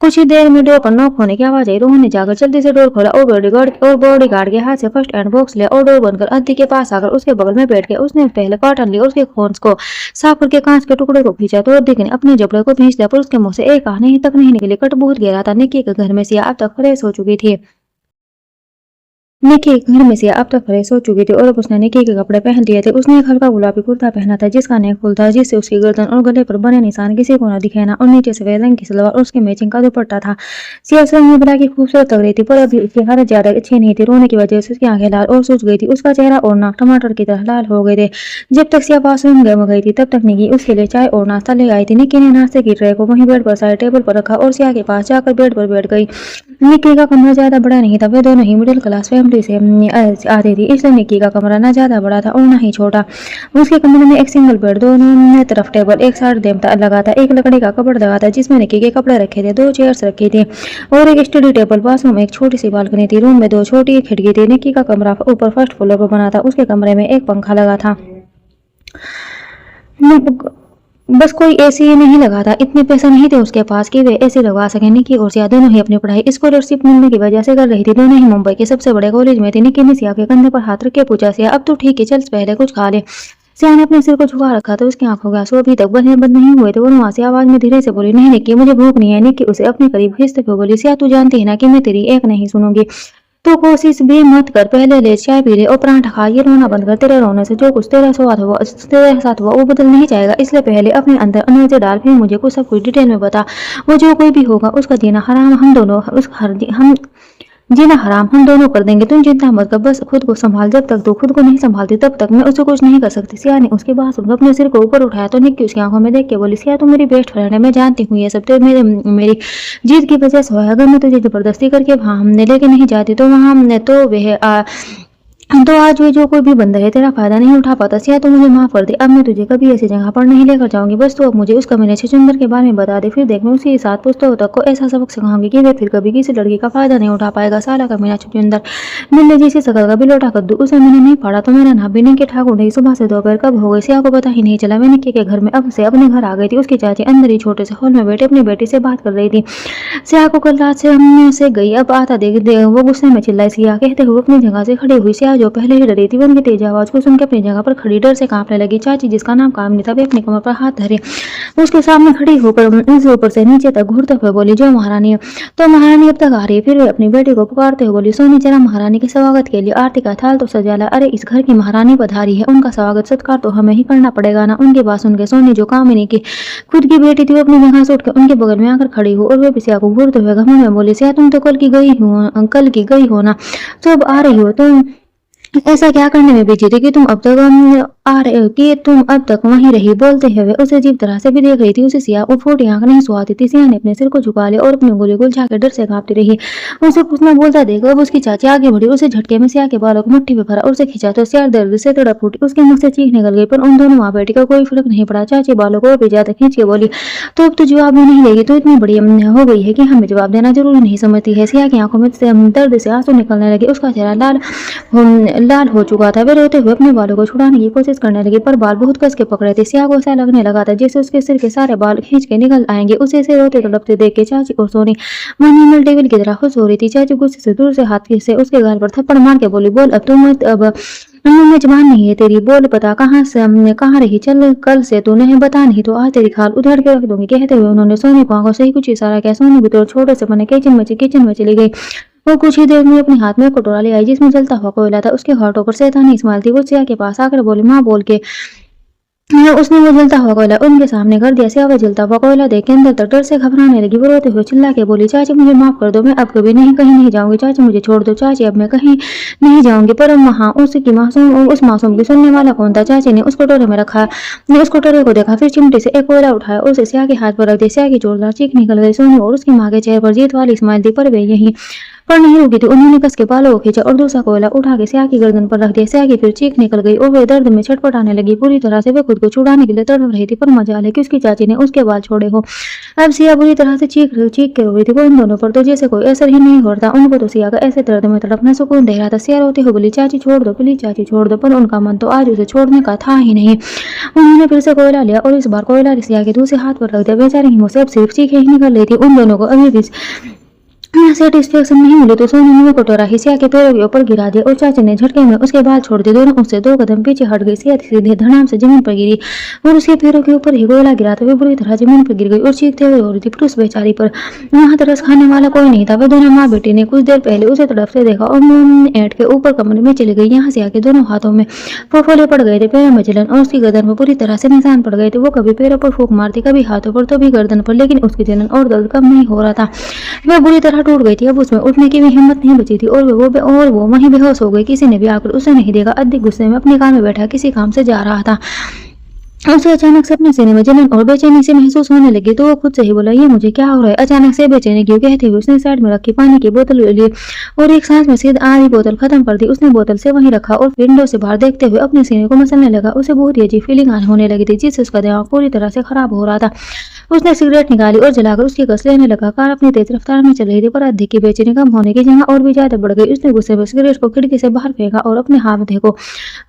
कुछ ही देर में डोर पर नॉक होने की आवाज आई। रोहन ने जाकर जल्दी से डोर खोला और बॉडीगार्ड के हाथ से फर्स्ट एड बॉक्स लिया और डोर बनकर अद्दी के पास आकर उसके बगल में बैठ गया। उसने पहले कॉटन ली और उसके खून को साफ करके कांच के टुकड़े को खींचा, तो अद्दी ने अपने जबड़े को खींच लिया, पर उसके मुंह से एक आने तक नहीं निकली। कट बहुत गहरा था। निक्की के घर में सिया अब तक फ्रेश हो चुकी थी। निक्की घर में से अब तक फ्रेश हो चुकी थी और अब उसने निक्की के कपड़े पहन लिए थे। उसने एक हल्का गुलाबी कुर्ता पहना था जिसका नेक फुल था, जिससे उसकी गर्दन और गले पर बने निशान किसी को न दिखे ना, और नीचे सफेद रंग की सलवार और उसके मैचिंग का दुपट्टा था। सिया रंग में बड़ा की खूबसूरत लग रही थी, पर अभी उसकी हालत ज्यादा अच्छी नहीं थी। रोने की वजह से उसकी आंखें लाल और सूज गई थी। उसका चेहरा और नाक टमाटर की तरह लाल हो गए थे। जब तक सिया बाथरूम गई थी तब तक निक्की उसके लिए चाय और नाश्ता ले आई थी। निक्की ने नाश्ते की ट्रे को वहीं बेड पर साइड टेबल पर रखा और सिया के पास जाकर बेड पर बैठ गई। निक्की का कमरा ज्यादा बड़ा नहीं था, वे दोनों ही मिडिल क्लास फैमिली से आती थी, इसलिए निक्की का कमरा ना ज्यादा बड़ा था और ना ही छोटा। उसके कमरे में एक सिंगल बेड, दोनों तरफ टेबल, एक साइड देवता लगा था, एक लकड़ी का कपड़ लगा था जिसमें निक्की के कपड़े रखे थे, दो चेयर्स रखी थी और एक स्टडी टेबल। बाथरूम में एक छोटी सी बालकनी थी। रूम में दो छोटी खिड़की थी। निक्की का कमरा ऊपर फर्स्ट फ्लोर पर बना था। उसके कमरे में एक पंखा लगा था, बस कोई एसी नहीं लगा था। इतने पैसे नहीं थे उसके पास कि वे एसी लगवा सके। निक्की और सिया दोनों ही अपनी पढ़ाई स्कॉलरशिप मिलने की वजह से कर रही थी। दोनों ही मुंबई के सबसे बड़े कॉलेज में थी। निक्की ने सिया के कंधे पर हाथ रख के पूछा, सिया अब तो ठीक है, चल पहले कुछ खा ले। सिया ने अपने सिर को झुका रखा था। उसकी आंखों के आंसू अभी तक बंद नहीं हुए थे। वो वहां से आवाज में धीरे से बोली, नहीं निक्की, मुझे भूख नहीं है। निक्की उसे अपने करीब खींचते हुए बोली, सिया तू जानती है ना कि मैं तेरी एक नहीं सुनूंगी, तो कोशिश भी मत कर, पहले ले चाय पी ले और पराठा खा। ये रोना बंद कर। तेरे रोने से जो कुछ तेरे साथ हुआ वो बदल नहीं जाएगा, इसलिए पहले अपने अंदर एनर्जी डाल, फिर मुझे कुछ सब कुछ डिटेल में बता। वो जो कोई भी होगा उसका जीना हराम हम दोनों कर देंगे। तुम चिंता मत कर, बस खुद को संभाल। जब तक तू खुद को नहीं संभालती तब तक मैं उसे कुछ नहीं कर सकती। सिया ने उसकी बात सुनकर अपने सिर को ऊपर उठाया तो निक्की उसकी आंखों में देख के बोली, सिया तू मेरी बेस्ट फ्रेंड है, मैं जानती हूँ ये सब तो मेरी जीत की वजह से हुआ है। अगर मैं तुझे जबरदस्ती करके वहां हमने लेके नहीं जाती तो वहां हमने तो वह तो आज भी जो कोई भी बंदा है तेरा फायदा नहीं उठा पाता। सिया तो मुझे माफ कर दे, अब मैं तुझे कभी ऐसी जगह पर नहीं लेकर जाऊंगी। बस तो अब मुझे उस कमीने छुंदर के बारे में बता दे, फिर देख मैं उसी साथ पुस्तकों तक को ऐसा सबक सिखाऊंगी कि वे फिर कभी किसी लड़की का फायदा नहीं उठा पाएगा। साला कमीना छुंदर, मिलने जैसी शकल का बिलोटा कद्दू, उसे मैंने नहीं पढ़ा तो मेरा नाम भी निक्की ठाकुर नहीं। सुबह से दोपहर कब हो गई सिया को पता ही नहीं चला। मैं निक्की के घर में अब से अपने घर आ गई थी। उसकी चाची अंदर ही छोटे से हॉल में बैठे अपनी बेटी से बात कर रही थी। सिया को कल रात से हमने से गई अब आता देख वो गुस्से में चिल्लाई। सिया कहते हुए अपनी जगह से खड़ी हुई। सिया जो पहले ही डरी थी उनकी तेज आवाज को सुनकर अपनी जगह पर खड़ी डर से कांपने लगी। चाची जिसका नाम कामनी था वे अपनी कमर पर हाथ धरे उसके सामने खड़ी होकर उनसे ऊपर से नीचे तक घूरते हुए बोली, जो महारानी तो महारानी अब तक आ रही है। फिर वे अपनी बेटी को पुकारते हुए बोली, सोनी जरा महारानी के स्वागत के लिए आरती का थाल तो सजा ला। अरे इस घर की महारानी पधारी है, उनका स्वागत सत्कार तो हमें ही करना पड़ेगा ना। उनकी बात सुनकर सोनी जो कामिनी की खुद की बेटी थी वो अपनी जगह से उठकर उनके बगल में आकर खड़ी हो और वे सिया को घूरते हुए घमंड में बोली, सिया तुम तो कल की गई हो ना, तो अब आ रही हो तो ऐसा क्या करने में बिजी थी कि तुम अब तक वहीं रही। बोलते हुए उसे अजीब तरह से भी देख रही थी। उसे सिया और फोटी आंख नहीं सुहाती थी। सिया ने अपने सिर को झुका लिया और अपने गोली गुलझा के डर से कांपती रही। उसे कुछ न बोलता देखकर अब उसकी चाची आगे बढ़ी, उसे झटके में सिया के बालों को मुट्ठी में भरा और उसे खींचा तो सिया दर्द से तड़प उठी। उसके मुंह से चीख निकल गई, पर उन दोनों माँ बेटी का कोई फर्क नहीं पड़ा। चाची बालों को भी ज्यादा खींच के बोली, तो अब तो जवाब भी नहीं देगी, तो इतनी बड़ी हो गई है कि हमें जवाब देना जरूरी नहीं समझती है। सिया की आंखों में दर्द से आंसू निकलने लगे। उसका चेहरा लाल हो चुका था। वह रोते हुए अपने बालों को छुड़ाने की कोशिश करने लगी, पर बाल बहुत कस के पकड़े थे। सिया को ऐसा लगने लगा था जैसे उसके सिर के सारे बाल खींच के निकल आएंगे। उसे ऐसे रोते तड़पते देख के चाची और सोनी एनिमल डेविल की तरह खुश हो रही थी। चाची गुस्से से दूर से हाथ से उसके गाल पर थप्पड़ मार के बोली, बोल अब तुम मत, अब में जबान नहीं है तेरी, बोल पता कहाँ रही, चल कल से तू नहीं बता, नहीं तो आज तेरी खाल उधड़ के रख दूंगी। कहते हुए उन्होंने सोनी को आंखों से ही कुछ इशारा किया। सोनी भी तो छोटे से बने किचन में चली गई। वो कुछ ही देर में अपने हाथ में कटोरा ले आई जिसमें जलता हुआ कोयला था। उसके होठों पर शैतानी स्माइल थी। वो सिया के पास आकर बोली, माँ बोल के उसने वो जलता हुआ कोयला उनके सामने कर दिया। सिया वो जलता हुआ कोयला देख के अंदर तक डर से घबराने लगी। वो रोते हुए चिल्ला के बोली, चाची मुझे माफ कर दो, मैं अब कभी कहीं नहीं जाऊंगी। चाची मुझे छोड़ दो, चाची अब मैं कहीं नहीं जाऊंगी। पर वहाँ उस मासूम की सुनने वाला कौन था। चाची ने उस कटोरे में रखा, ने उस कटोरे को देखा, फिर चिमटे से एक कोयला उठाया और उसे सिया के हाथ पर रख दिया। सिया की जोरदार चीख निकल गई। सोनी और उसकी माँ के चेहरे पर जीत वाली स्माइल थी, पर वे यहीं पर नहीं रुकी थी। उन्होंने कस के बालों को खींचा और दूसरा कोयला उठा के सिया की गर्दन पर रख दिया। सिया की फिर चीख निकल गई और वे दर्द में छटपटाने लगी। पूरी तरह से वे खुद को छुड़ाने के लिए तड़प रही थी, पर मजाल है कि उसकी चाची ने उसके बाल छोड़े हो। अब सिया बुरी तरह से चीख के रो रही थी। वो इन दोनों पर तो जैसे कोई असर ही नहीं हो रहा। उनको तो सिया का ऐसे दर्द में तड़पना सुकून दे रहा था। सिया रोते हुए बोली, चाची छोड़ दो प्लीज, चाची छोड़ दो। पर उनका मन तो आज उसे छोड़ने का था ही नहीं। उन्होंने फिर से कोयला लिया और इस बार कोयला सिया के दूसरे हाथ पर रख दिया। बेचारी हिम्मत से अब सिर्फ चीखें ही निकल रही थी। उन दोनों को अभी भी सेटिस्फेक्शन नहीं मिली तो सोनी ने वो कटोरा ही सिया के पैरों के ऊपर गिरा दिया और चाची ने झटके में उसके बाल छोड़ दिए। दोनों उससे 2 कदम पीछे हट गई। सिया सीधे धड़ाम से जमीन पर गिरी और उसके पैरों के ऊपर ही कोयला गिरा तो वे बुरी तरह जमीन पर गिर गई और चीखते हुए रो रही थी। पर उस बेचारी पर वहां तरस खाने वाला कोई नहीं था। वे दोनों माँ बेटी ने कुछ देर पहले उसे तड़पते देखा और मुंह ऐंठ के ऊपर कमरे में चली गई। यहाँ सिया के दोनों हाथों में फफोले पड़ गए थे, पैरों में जलन और उसकी गर्दन पर पूरी तरह से निशान पड़ गए थे। वो कभी पैरों पर फूंक मारती, कभी हाथों पर, तो भी गर्दन पर, लेकिन उसकी जलन और दर्द कम नहीं हो रहा था। वह बुरी तरह टूट गई थी। अब उसमें उठने की भी हिम्मत नहीं बची थी और वो वहीं बेहोश हो गई। किसी ने भी आकर उसे नहीं देखा। अधिक गुस्से में अपने कार में बैठा किसी काम से जा रहा था। उसे अचानक से अपने सीने में जलन और बेचैनी से महसूस होने लगी तो वो खुद से ही बोला, ये मुझे क्या हो रहा है, अचानक से बेचैनी क्यों। कहते हुए उसने साइड में रखी पानी की बोतल ली और एक सांस में सीधा आधी बोतल खत्म कर दी। उसने बोतल से वहीं रखा और विंडो से बाहर देखते हुए अपने सीने को मसलने लगा। उसे बहुत ही अजीब फीलिंग होने लगी थी जिससे उसका दिमाग पूरी तरह से खराब हो रहा था। उसने सिगरेट निकाली और जलाकर उसकी कस लेने लगा। कार अपनी तेज रफ्तार में चल रही थी पर अधिक की बेचैनी कम होने की जगह और भी ज्यादा बढ़ गई। उसने गुस्से में सिगरेट को खिड़की से बाहर फेंका और अपने हाथ को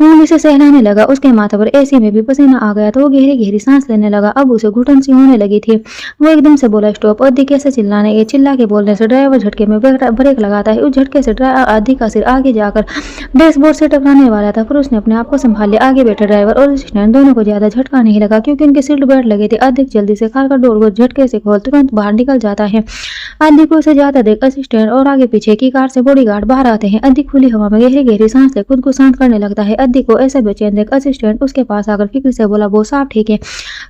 उंगली से सहलाने लगा। उसके माथे पर एसी में भी पसीना आ गया तो वो गहरी गहरी सांस लेने लगा। अब उसे घुटन सी होने लगी थी। वो एकदम से बोला, स्टॉप। अधिक कैसे चिल्ला के बोलने से ड्राइवर झटके में ब्रेक लगाता है। उस झटके से अधिक का सिर आगे जाकर डैशबोर्ड से टकराने वाला था, पर उसने अपने आप को संभाल लिया। आगे बैठे ड्राइवर और असिस्टेंट दोनों को ज्यादा झटका नहीं लगा क्योंकि उनके सीट बेल्ट लगे थे। अधिक जल्दी से कार का डोर को झटके से खोल तुरंत बाहर निकल जाता है। अधिक को उसे जाता देख असिस्टेंट और आगे पीछे की कार से बॉडीगार्ड बाहर आते हैं। अधिक खुली हवा में गहरी गहरी सांस ले खुद को शांत करने लगता है। अधिक को ऐसा बेचैन देख असिस्टेंट उसके पास आकर फिक्र से बोला, बॉस आप ठीक है,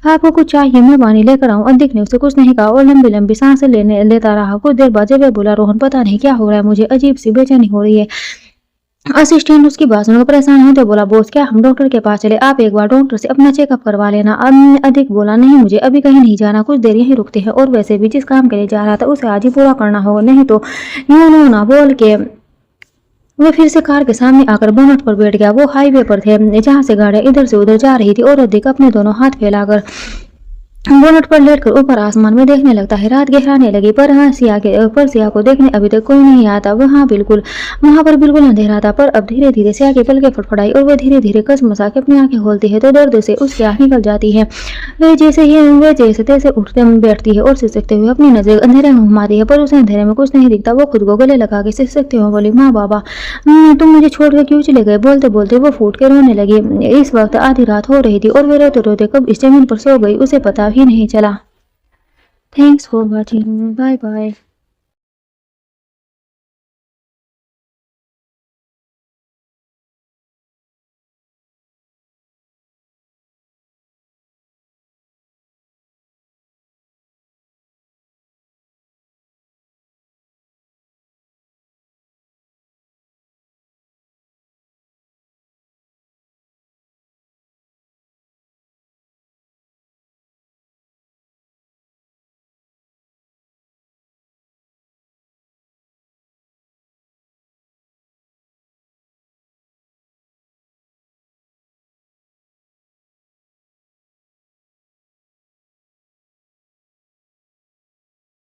आपको कुछ चाहिए, मैं पानी लेकर आऊं। अधिक ने उसे कुछ नहीं कहा और लंबी लंबी सांसें लेता रहा। कुछ देर बाद जब वह बोला, रोहन पता नहीं क्या हो रहा है, मुझे अजीब सी बेचैनी हो रही है। असिस्टेंट उसकी बात सुनकर परेशान हो तो बोला, बॉस क्या हम डॉक्टर के पास चले, आप एक बार डॉक्टर से अपना चेकअप करवा लेना। अधिक बोला, नहीं मुझे अभी कहीं नहीं जाना, कुछ देर यहीं रुकते हैं और वैसे भी जिस काम के लिए जा रहा था उसे आज ही पूरा करना होगा, नहीं तो यूं ना बोल के वो फिर से कार के सामने आकर बोनट पर बैठ गया। वो हाईवे पर थे जहां से गाड़ियां इधर से उधर जा रही थी और अधिक अपने दोनों हाथ फैलाकर बोनट पर लेटकर ऊपर आसमान में देखने लगता है। रात गहराने लगी पर सिया को देखने अभी तक कोई नहीं आता। वहां पर बिल्कुल अंधेरा था। पर अब धीरे धीरे सिया की पलकें फटफड़ाई और वह धीरे धीरे कसमसा के अपनी आंखें खोलती है तो दर्द से उसकी आंख निकल जाती है। वह जैसे तैसे उठते बैठती है और सिसकते हुए अपनी नजर अंधेरे में घुमाती है पर उसे अंधेरे में कुछ नहीं दिखता। वो खुद को गले लगा के सिसकते हुए बोली, माँ बाबा तुम मुझे छोड़कर क्यों चले गए। बोलते बोलते वो फूट के रोने लगी। इस वक्त आधी रात हो रही थी और वे रोते रोते कब इस जमीन पर सो गई उसे पता ही नहीं चला। Thanks for watching, bye bye.